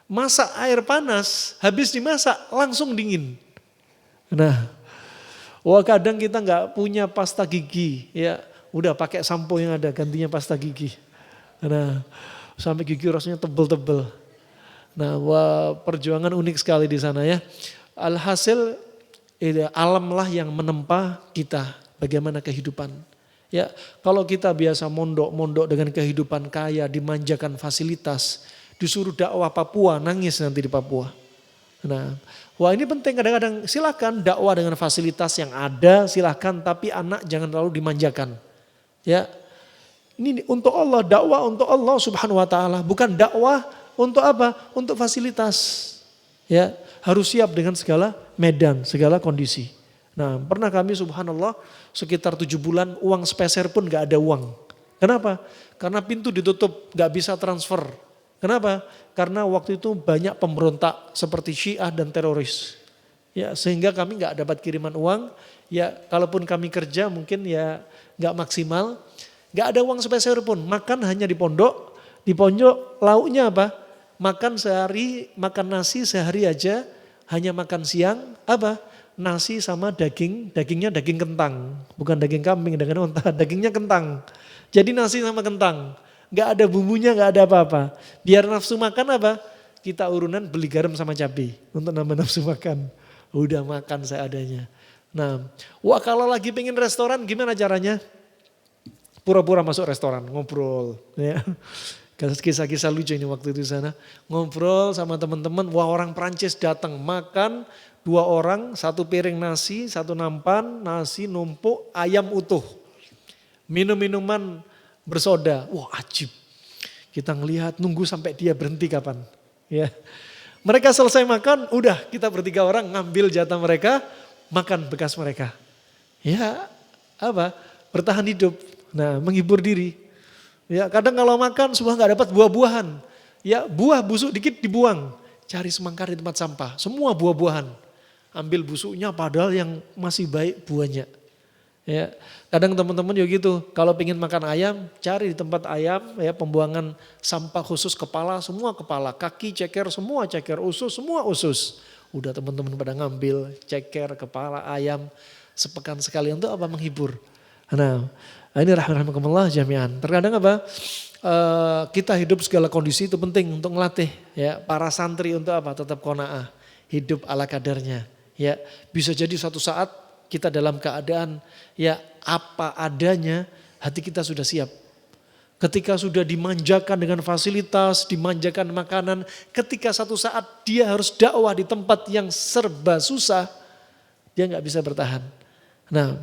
Masak air panas, habis dimasak langsung dingin. Nah, wah kadang kita nggak punya pasta gigi, ya udah pakai sampo yang ada gantinya pasta gigi. Nah, sampai gigi rasanya tebel-tebel. Nah, wah perjuangan unik sekali di sana ya. Alhasil alamlah yang menempa kita bagaimana kehidupan. Ya, kalau kita biasa mondok dengan kehidupan kaya, dimanjakan fasilitas, disuruh dakwah Papua, nangis nanti di Papua. Nah, wah ini penting kadang-kadang silakan dakwah dengan fasilitas yang ada, silakan tapi anak jangan terlalu dimanjakan. Ya, ini untuk Allah, dakwah untuk Allah Subhanahu Wa Taala, bukan dakwah untuk apa? Untuk fasilitas. Ya, harus siap dengan segala medan, segala kondisi. Nah, pernah kami subhanallah sekitar 7 bulan uang sepeser pun gak ada uang. Kenapa? Karena pintu ditutup, gak bisa transfer. Kenapa? Karena waktu itu banyak pemberontak seperti Syiah dan teroris. Ya, sehingga kami nggak dapat kiriman uang. Ya, kalaupun kami kerja mungkin ya nggak maksimal. Nggak ada uang sepeser pun. Makan hanya di pondok. Di pondok lauknya apa? Makan nasi sehari aja. Hanya makan siang apa? Nasi sama daging. Dagingnya daging kentang. Bukan daging kambing, daging unta. Dagingnya kentang. Jadi nasi sama kentang. Gak ada bumbunya, gak ada apa-apa. Biar nafsu makan apa? Kita urunan beli garam sama cabai untuk nambah nafsu makan. Udah makan seadanya. Nah, wah kalau lagi pengen restoran gimana caranya? Pura-pura masuk restoran, ngobrol. Ya. Kisah-kisah lucu ini waktu itu di sana. Ngobrol sama teman-teman, wah orang Prancis datang makan 2 orang, 1 piring nasi, 1 nampan, nasi numpuk, ayam utuh. Minum-minuman bersoda, wah ajib. Kita ngelihat nunggu sampai dia berhenti kapan. Ya, mereka selesai makan, udah kita bertiga orang ngambil jatah mereka, makan bekas mereka. Ya, apa? Bertahan hidup. Nah, menghibur diri. Ya, kadang kalau makan semua nggak dapat buah-buahan. Ya, buah busuk dikit dibuang. Cari semangkar di tempat sampah, semua buah-buahan. Ambil busuknya padahal yang masih baik buahnya. Ya, kadang teman-teman juga gitu, kalau pengen makan ayam, cari di tempat ayam, ya pembuangan sampah khusus kepala, semua kepala, kaki, ceker, semua ceker, usus, semua usus. Udah teman-teman pada ngambil ceker, kepala, ayam, sepekan sekali untuk apa? Menghibur. Nah, ini rahmatullah jami'an. Terkadang apa? Kita hidup segala kondisi itu penting untuk melatih ya para santri untuk apa? Tetap qanaah, hidup ala kadarnya. Ya, bisa jadi suatu saat kita dalam keadaan ya apa adanya, hati kita sudah siap. Ketika sudah dimanjakan dengan fasilitas, dimanjakan makanan, ketika satu saat dia harus dakwah di tempat yang serba susah, dia nggak bisa bertahan. Nah,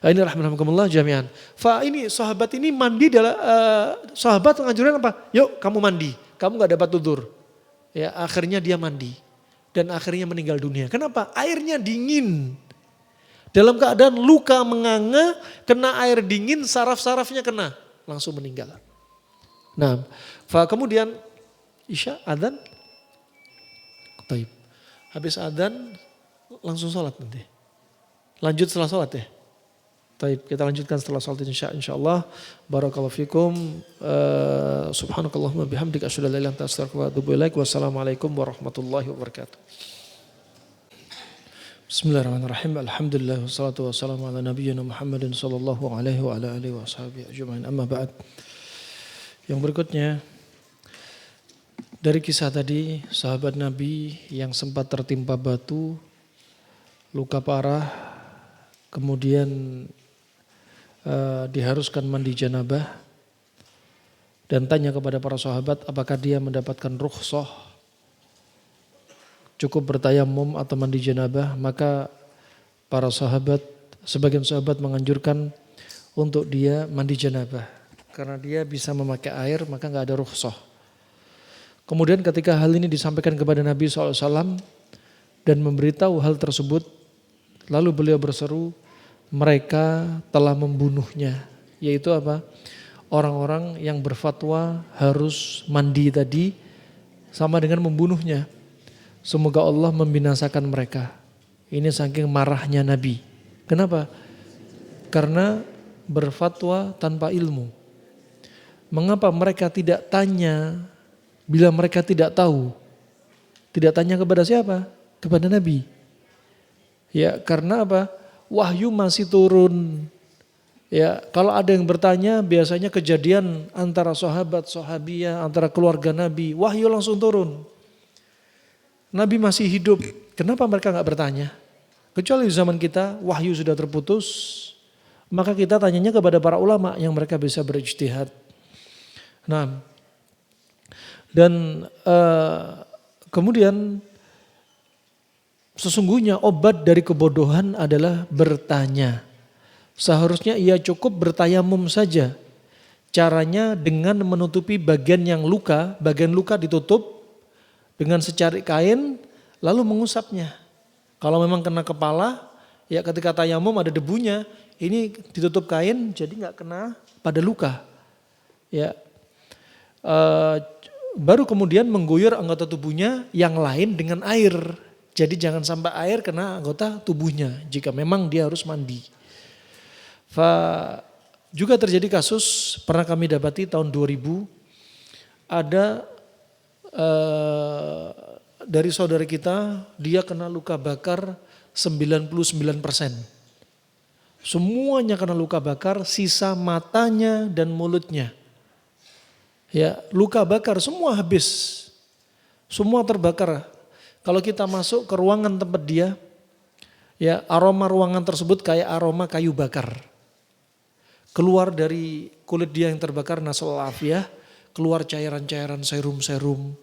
ini rahmatullah jami'an. Ini sahabat ini mandi sahabat menganjurkan apa? Yuk kamu mandi, kamu nggak dapat tudur. Ya akhirnya dia mandi dan akhirnya meninggal dunia. Kenapa? Airnya dingin. Dalam keadaan luka menganga, kena air dingin, saraf-sarafnya kena. Langsung meninggal. Nah, kemudian Isya, adzan. Taib. Habis adzan, langsung sholat nanti. Lanjut setelah sholat ya. Taib, kita lanjutkan setelah sholat insya-Allah. Barakallahu fikum. Subhanakallahumma bihamdika asyhadu an la ilaha illa anta astaghfiruka wa atubu ilaik. Wassalamualaikum warahmatullahi wabarakatuh. Bismillahirrahmanirrahim. Alhamdulillah wassalatu wassalamu ala nabiyyina Muhammadin sallallahu alaihi wa ala alihi wa sahbihi ajma'in. Amma ba'd. Yang berikutnya dari kisah tadi sahabat Nabi yang sempat tertimpa batu, luka parah, kemudian diharuskan mandi janabah dan tanya kepada para sahabat apakah dia mendapatkan rukhsah cukup bertayamum atau mandi janabah, maka para sahabat, sebagian sahabat menganjurkan untuk dia mandi janabah karena dia bisa memakai air maka nggak ada rukhsah. Kemudian ketika hal ini disampaikan kepada Nabi SAW dan memberitahu hal tersebut, lalu beliau berseru, mereka telah membunuhnya. Yaitu apa? Orang-orang yang berfatwa harus mandi tadi sama dengan membunuhnya. Semoga Allah membinasakan mereka. Ini saking marahnya Nabi. Kenapa? Karena berfatwa tanpa ilmu. Mengapa mereka tidak tanya bila mereka tidak tahu? Tidak tanya kepada siapa? Kepada Nabi. Ya, karena apa? Wahyu masih turun. Ya, kalau ada yang bertanya biasanya kejadian antara sahabat, sahabiyah, antara keluarga Nabi, wahyu langsung turun. Nabi masih hidup, kenapa mereka nggak bertanya? Kecuali di zaman kita wahyu sudah terputus, maka kita tanyanya kepada para ulama yang mereka bisa berijtihad. Nah, dan kemudian sesungguhnya obat dari kebodohan adalah bertanya. Seharusnya ia cukup bertayamum saja. Caranya dengan menutupi bagian yang luka, bagian luka ditutup dengan secarik kain lalu mengusapnya. Kalau memang kena kepala, ya ketika tayamum ada debunya, ini ditutup kain jadi nggak kena pada luka. Ya, baru kemudian mengguyur anggota tubuhnya yang lain dengan air. Jadi jangan sampai air kena anggota tubuhnya jika memang dia harus mandi. Juga terjadi kasus pernah kami dapati tahun 2000 ada dari saudara kita dia kena luka bakar 99%. Semuanya kena luka bakar, sisa matanya dan mulutnya. Ya, luka bakar semua habis. Semua terbakar. Kalau kita masuk ke ruangan tempat dia, ya aroma ruangan tersebut kayak aroma kayu bakar. Keluar dari kulit dia yang terbakar, nasul afiyah, keluar cairan-cairan serum-serum.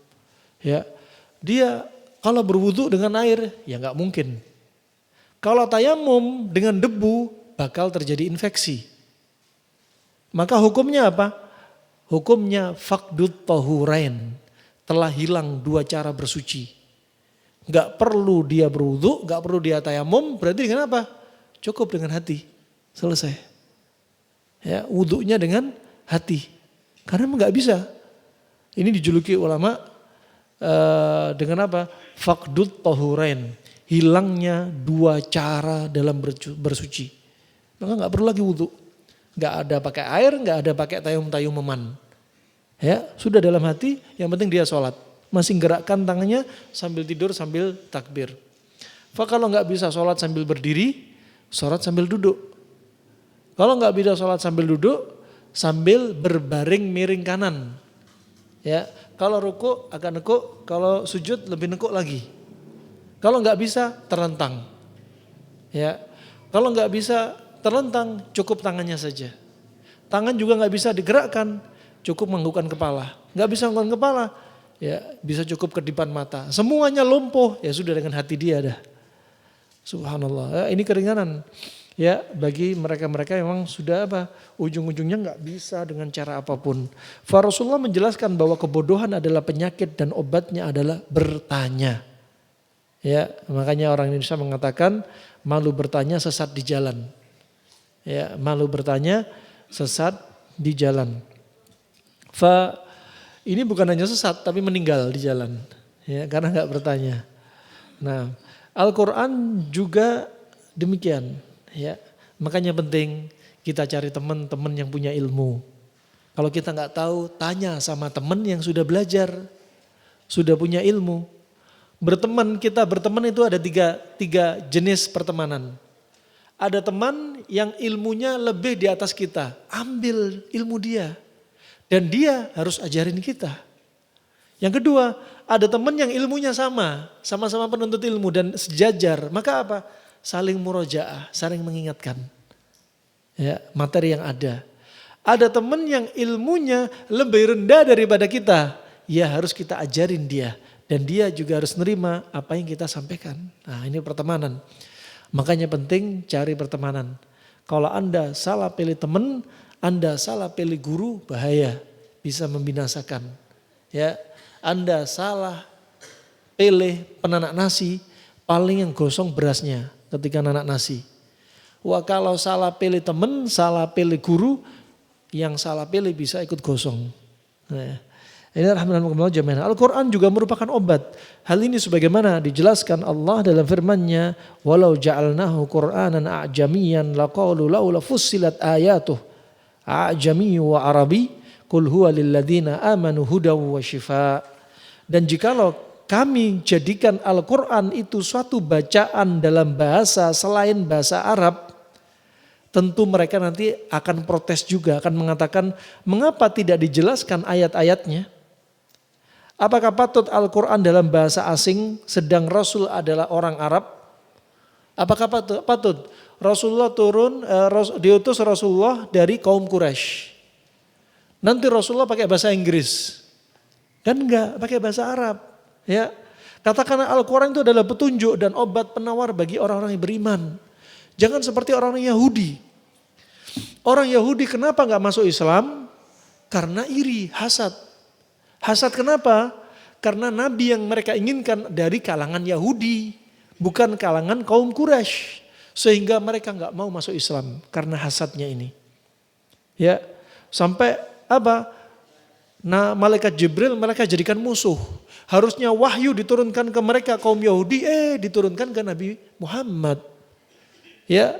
Ya, dia kalau berwudu dengan air, ya nggak mungkin. Kalau tayamum dengan debu, bakal terjadi infeksi. Maka hukumnya apa? Hukumnya faqdut tahurain, telah hilang dua cara bersuci. Gak perlu dia berwudu, gak perlu dia tayamum, berarti dengan apa? Cukup dengan hati, selesai. Ya, wudunya dengan hati, karena gak bisa. Ini dijuluki ulama dengan apa? Faqdut tahurain, hilangnya dua cara dalam bersuci. Maka gak perlu lagi wudu, gak ada pakai air, gak ada pakai tayum-tayuman. Ya, sudah dalam hati, yang penting dia sholat. Masih gerakkan tangannya sambil tidur sambil takbir. Kalau nggak bisa sholat sambil berdiri, sholat sambil duduk. Kalau nggak bisa sholat sambil duduk, sambil berbaring miring kanan. Ya, kalau ruku agak nekuk, kalau sujud lebih nekuk lagi. Kalau nggak bisa terlentang. Ya, kalau nggak bisa terlentang, cukup tangannya saja. Tangan juga nggak bisa digerakkan, cukup menganggukkan kepala. Nggak bisa menganggukkan kepala, ya bisa cukup kedipan mata. Semuanya lumpuh, ya sudah dengan hati dia dah. Subhanallah, ya, ini keringanan ya bagi mereka-mereka yang memang sudah apa ujung-ujungnya nggak bisa dengan cara apapun. Rasulullah menjelaskan bahwa kebodohan adalah penyakit dan obatnya adalah bertanya. Ya, makanya orang Indonesia mengatakan malu bertanya sesat di jalan. Ya, malu bertanya sesat di jalan. Ini bukan hanya sesat tapi meninggal di jalan, ya karena nggak bertanya. Nah, Al-Quran juga demikian, ya makanya penting kita cari teman-teman yang punya ilmu. Kalau kita nggak tahu, tanya sama teman yang sudah belajar, sudah punya ilmu. Berteman itu ada tiga jenis pertemanan. Ada teman yang ilmunya lebih di atas kita, ambil ilmu dia. Dan dia harus ajarin kita. Yang kedua, ada teman yang ilmunya sama-sama penuntut ilmu dan sejajar. Maka apa? Saling murojaah, saling mengingatkan. Ya, materi yang ada. Ada teman yang ilmunya lebih rendah daripada kita. Ya harus kita ajarin dia. Dan dia juga harus nerima apa yang kita sampaikan. Nah ini pertemanan. Makanya penting cari pertemanan. Kalau Anda salah pilih teman, Anda salah pilih guru, bahaya. Bisa membinasakan. Ya, Anda salah pilih penanak nasi, paling yang gosong berasnya ketika nanak nasi. Wah kalau salah pilih teman, salah pilih guru, yang salah pilih bisa ikut gosong. Nah, ini rahmatullah jami'an. Al-Quran juga merupakan obat. Hal ini sebagaimana dijelaskan Allah dalam firman-Nya, walau ja'alnahu Qur'anan a'jamiyan laqalu laula fussilat ayatuh a'jami wa arabi qul huwa lilladzina amanu hudaw wa shifa. Dan jikalau kami jadikan Al-Quran itu suatu bacaan dalam bahasa selain bahasa Arab, tentu mereka nanti akan protes juga, akan mengatakan mengapa tidak dijelaskan ayat-ayatnya. Apakah patut Al-Quran dalam bahasa asing sedang Rasul adalah orang Arab? Apakah patut Rasulullah diutus Rasulullah dari kaum Quraisy? Nanti Rasulullah pakai bahasa Inggris. Kan enggak, pakai bahasa Arab. Ya, katakan Al-Quran itu adalah petunjuk dan obat penawar bagi orang-orang yang beriman. Jangan seperti orang-orang Yahudi. Orang Yahudi kenapa enggak masuk Islam? Karena iri, hasad. Hasad kenapa? Karena nabi yang mereka inginkan dari kalangan Yahudi, bukan kalangan kaum Quraisy. Sehingga mereka enggak mau masuk Islam karena hasadnya ini. Ya, sampai apa? Nah, malaikat Jibril mereka jadikan musuh. Harusnya wahyu diturunkan ke mereka kaum Yahudi, diturunkan ke Nabi Muhammad. Ya,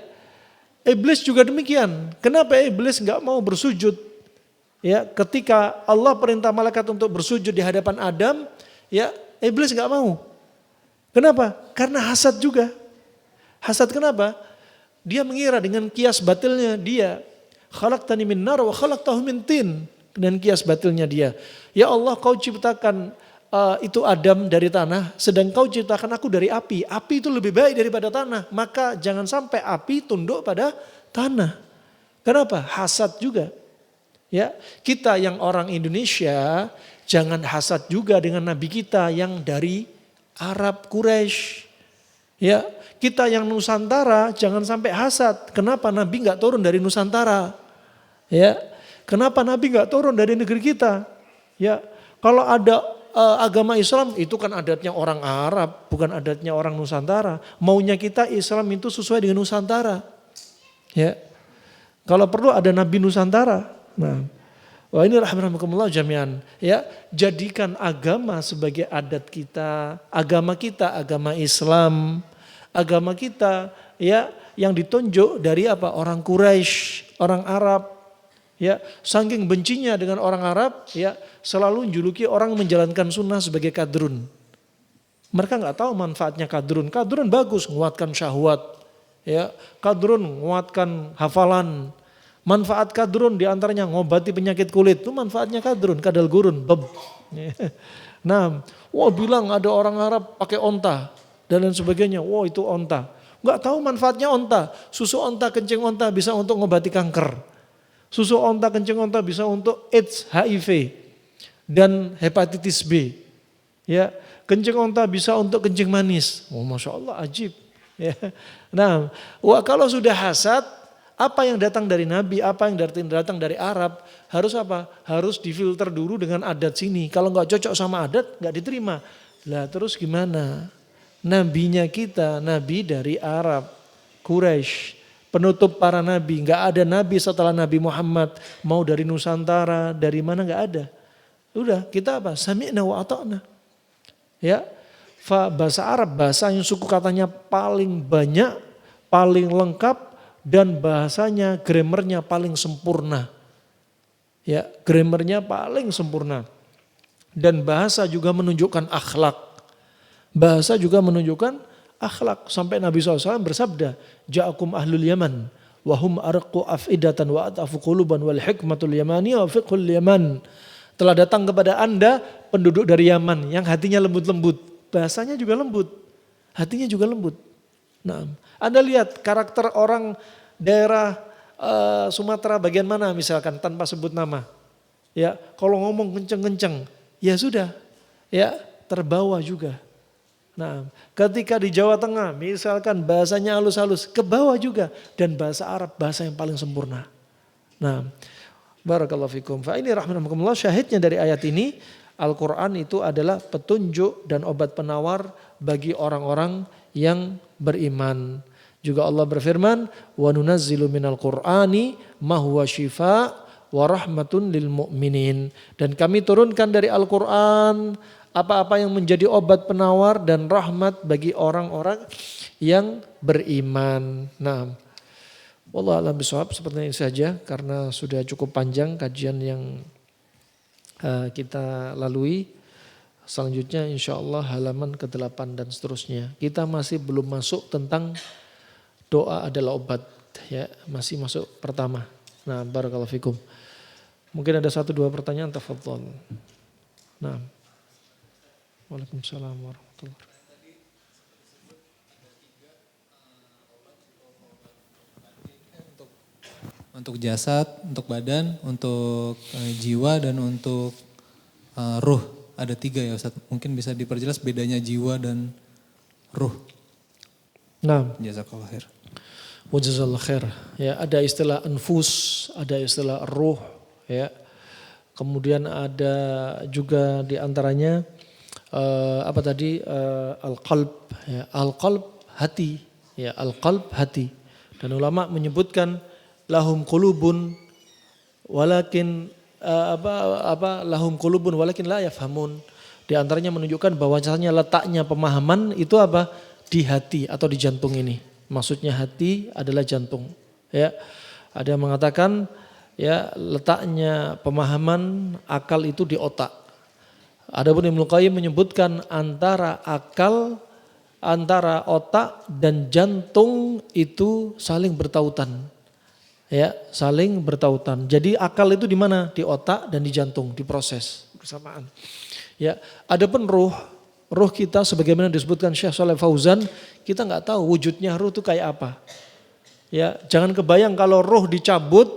iblis juga demikian. Kenapa iblis enggak mau bersujud? Ya, ketika Allah perintah malaikat untuk bersujud di hadapan Adam, ya iblis enggak mau. Kenapa? Karena hasad juga. Hasad kenapa? Dia mengira dengan kias batilnya dia, khalaqtani min nar wa khalaqtahu min tin. Dan kias batilnya dia, ya Allah kau ciptakan itu Adam dari tanah, sedang kau ciptakan aku dari api. Api itu lebih baik daripada tanah, maka jangan sampai api tunduk pada tanah. Kenapa? Hasad juga. Ya, kita yang orang Indonesia jangan hasad juga dengan nabi kita yang dari Arab Quraisy. Ya, kita yang Nusantara jangan sampai hasad. Kenapa nabi enggak turun dari Nusantara? Ya, kenapa nabi enggak turun dari negeri kita? Ya, kalau ada agama Islam itu kan adatnya orang Arab, bukan adatnya orang Nusantara. Maunya kita Islam itu sesuai dengan Nusantara. Ya, kalau perlu ada nabi Nusantara. Nah, wah ini rahmatullah jami'an. Ya, jadikan agama sebagai adat kita, agama Islam, agama kita ya yang ditunjuk dari apa? Orang Quraisy, orang Arab. Ya, saking bencinya dengan orang Arab, ya selalu menjuluki orang menjalankan sunnah sebagai kadrun. Mereka nggak tahu manfaatnya kadrun. Kadrun bagus, menguatkan syahwat. Ya, kadrun menguatkan hafalan. Manfaat kadrun diantaranya ngobati penyakit kulit. Itu manfaatnya kadrun, kadal gurun, beb. Nah, bilang ada orang Arab pakai onta dan lain sebagainya. Itu onta. Nggak tahu manfaatnya onta. Susu onta, kencing onta bisa untuk ngobati kanker. Susu onta, kencing onta bisa untuk AIDS, HIV dan hepatitis B. Ya, kencing onta bisa untuk kencing manis. Masya Allah, ajib. Ya. Nah, kalau sudah hasad, apa yang datang dari Nabi, apa yang datang dari Arab, harus apa? Harus difilter dulu dengan adat sini. Kalau nggak cocok sama adat, nggak diterima. Lah terus gimana? Nabinya kita, nabi dari Arab, Quraisy, penutup para nabi. Nggak ada nabi setelah Nabi Muhammad. Mau dari Nusantara, dari mana nggak ada. Udah, kita apa? Sami'na wa ata'na. Ya, bahasa Arab, bahasa yang suku katanya paling banyak, paling lengkap, dan bahasanya, grammarnya paling sempurna. Ya, grammarnya paling sempurna. Dan bahasa juga menunjukkan akhlak. Bahasa juga menunjukkan akhlak. Sampai Nabi SAW bersabda, Ja'akum ahlul Yaman, wahum arqu af'idatan wa at'afu quluban wal hikmatul yamani wa fiqhul yaman. Telah datang kepada Anda penduduk dari Yaman yang hatinya lembut-lembut. Bahasanya juga lembut. Hatinya juga lembut. Nah, Anda lihat karakter orang daerah Sumatera bagian mana misalkan tanpa sebut nama. Ya, kalau ngomong kenceng-kenceng, ya sudah, ya terbawa juga. Nah, ketika di Jawa Tengah misalkan bahasanya halus-halus, ke bawah juga. Dan bahasa Arab, bahasa yang paling sempurna. Nah, barakallahu fikum. Fa ini rahmatullah, syahidnya dari ayat ini, Al-Quran itu adalah petunjuk dan obat penawar bagi orang-orang yang beriman. Juga Allah berfirman, wa nunazzilu minal Qur'ani ma huwa syifa wa rahmatun lil mu'minin. Dan kami turunkan dari Al-Quran apa-apa yang menjadi obat penawar dan rahmat bagi orang-orang yang beriman. Nah, wallahu a'lam bishawab, seperti ini saja karena sudah cukup panjang kajian yang kita lalui. Selanjutnya insyaallah halaman ke-8 dan seterusnya. Kita masih belum masuk tentang doa adalah obat, ya, masih masuk pertama. Nah, barakallahu fikum. Mungkin ada 1-2 pertanyaan, tafadhol. Nah. Waalaikumsalam warahmatullahi wabarakatuh. Untuk jasad, untuk badan, untuk jiwa dan untuk ruh. Ada 3 ya Ustaz. Mungkin bisa diperjelas bedanya jiwa dan ruh. Nah. Jazakallah khair. Jazakallah khair. Ya, ada istilah anfus, ada istilah ruh, ya. Kemudian ada juga di antaranya al-qalb, ya, al-qalb hati, ya, al-qalb hati. Dan ulama menyebutkan lahum qulubun walakin lahum qulubun walakin la yafhamun. Di antaranya menunjukkan bahwasanya letaknya pemahaman itu apa? Di hati atau di jantung ini. Maksudnya hati adalah jantung, ya. Ada yang mengatakan, ya, letaknya pemahaman akal itu di otak. Adapun Ibnu Qayyim menyebutkan antara akal, antara otak dan jantung itu saling bertautan. Ya, saling bertautan. Jadi akal itu di mana? Di otak dan di jantung, diproses bersamaan. Ya, adapun ruh kita sebagaimana disebutkan Syekh Shalih Fauzan, kita nggak tahu wujudnya ruh itu kayak apa. Ya, jangan kebayang kalau ruh dicabut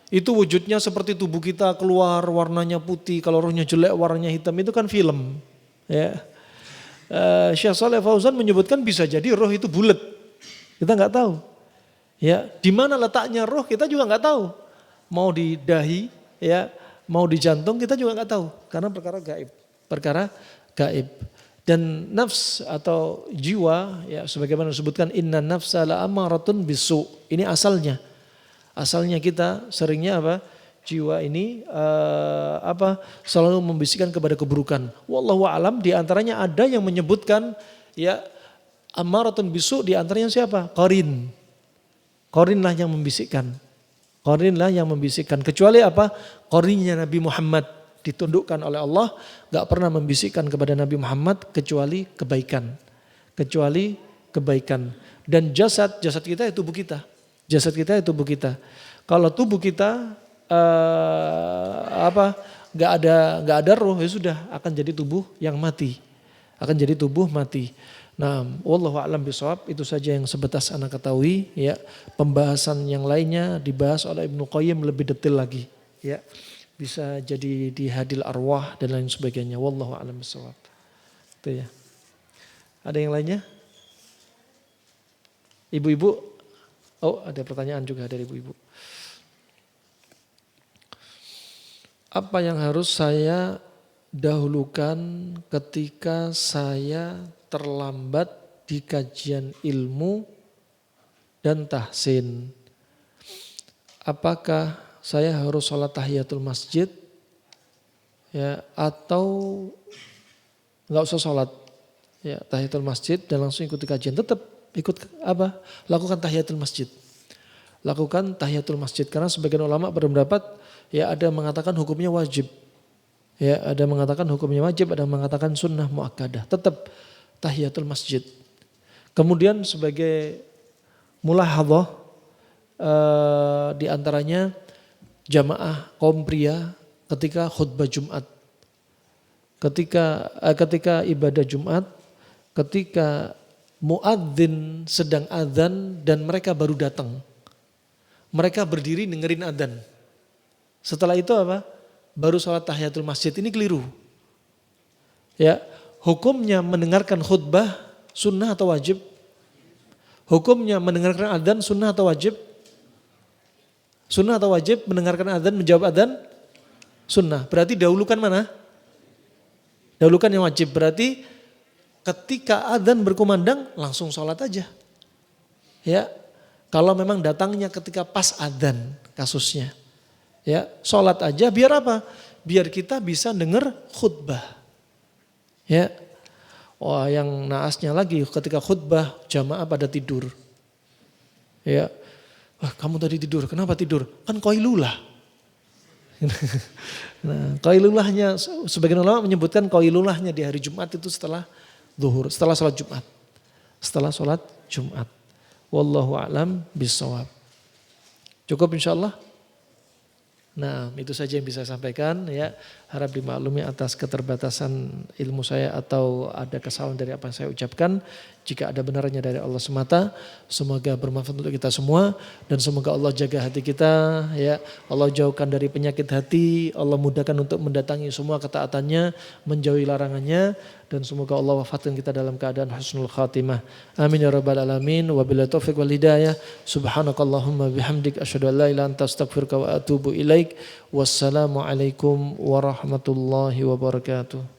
itu wujudnya seperti tubuh kita keluar warnanya putih, kalau ruhnya jelek warnanya hitam, itu kan film. Ya. Syekh Shalih Fauzan menyebutkan bisa jadi ruh itu bulat, kita nggak tahu. Ya, di mana letaknya ruh kita juga nggak tahu. Mau di dahi, ya, mau di jantung kita juga nggak tahu, karena perkara gaib, perkara gaib. Dan nafs atau jiwa, ya, sebagaimana disebutkan inna nafsa la amaratun bisu. Ini asalnya. Asalnya kita seringnya apa? Jiwa ini selalu membisikkan kepada keburukan. Wallahu a'lam, di antaranya ada yang menyebutkan, ya, amaratun bisu, di antaranya siapa? Qarin. Qarinlah yang membisikkan. Qarinlah yang membisikkan. Kecuali apa? Qarinnya Nabi Muhammad ditundukkan oleh Allah, enggak pernah membisikkan kepada Nabi Muhammad kecuali kebaikan. Kecuali kebaikan. Dan jasad kita itu tubuh kita. Jasad kita itu tubuh kita. Kalau tubuh kita nggak ada roh, ya sudah akan jadi tubuh yang mati. Akan jadi tubuh mati. Nah, wallahu a'lam bishawab, itu saja yang sebatas ana ketahui, ya. Pembahasan yang lainnya dibahas oleh Ibnu Qayyim lebih detail lagi, ya. Bisa jadi di Hadil Arwah dan lain sebagainya. Wallahu a'lam bishawab. Itu ya. Ada yang lainnya? Ibu-ibu? Oh, ada pertanyaan juga dari ibu-ibu. Apa yang harus saya dahulukan ketika saya terlambat di kajian ilmu dan tahsin? Apakah saya harus sholat tahiyatul masjid, ya, atau nggak usah sholat, ya, tahiyatul masjid dan langsung ikuti kajian? Tetap ikut apa? Lakukan tahiyatul masjid. Lakukan tahiyatul masjid, karena sebagian ulama berpendapat, ya, ada mengatakan hukumnya wajib. Ya, ada mengatakan hukumnya wajib, ada mengatakan sunnah muakkadah. Tetap tahiyatul masjid. Kemudian sebagai mulahadhah di antaranya jamaah kaum pria ketika khutbah Jumat. Ketika ibadah Jumat, ketika muadzin sedang adzan dan mereka baru datang. Mereka berdiri dengerin adzan. Setelah itu apa? Baru sholat tahiyatul masjid. Ini keliru. Ya, hukumnya mendengarkan khutbah sunnah atau wajib? Hukumnya mendengarkan adzan sunnah atau wajib? Sunnah atau wajib mendengarkan adzan, menjawab adzan? Sunnah. Berarti dahulukan mana? Dahulukan yang wajib. Berarti ketika adzan berkumandang langsung sholat aja. Ya, kalau memang datangnya ketika pas adzan kasusnya. Ya, sholat aja biar apa? Biar kita bisa dengar khutbah. Ya. Wah, yang naasnya lagi ketika khutbah jamaah pada tidur. Ya. Wah, kamu tadi tidur. Kenapa tidur? Kan qailulah. Nah, qailulahnya sebagian ulama menyebutkan qailulahnya di hari Jumat itu setelah zuhur, setelah sholat Jumat. Setelah sholat Jumat. Wallahu a'lam bishawab. Cukup insyaallah. Nah, itu saja yang bisa saya sampaikan ya. Harap dimaklumi atas keterbatasan ilmu saya atau ada kesalahan dari apa yang saya ucapkan. Jika ada benarnya dari Allah semata, semoga bermanfaat untuk kita semua dan semoga Allah jaga hati kita ya. Allah jauhkan dari penyakit hati, Allah mudahkan untuk mendatangi semua ketaatannya, menjauhi larangannya dan semoga Allah wafatkan kita dalam keadaan husnul khatimah. Amin ya rabbal alamin. Wabillahi taufiq wal hidayah. Subhanakallahumma bihamdik asyhadu an la ilaha illa anta astaghfiruka wa atubu ilaik. Wassalamualaikum warahmatullahi wabarakatuh.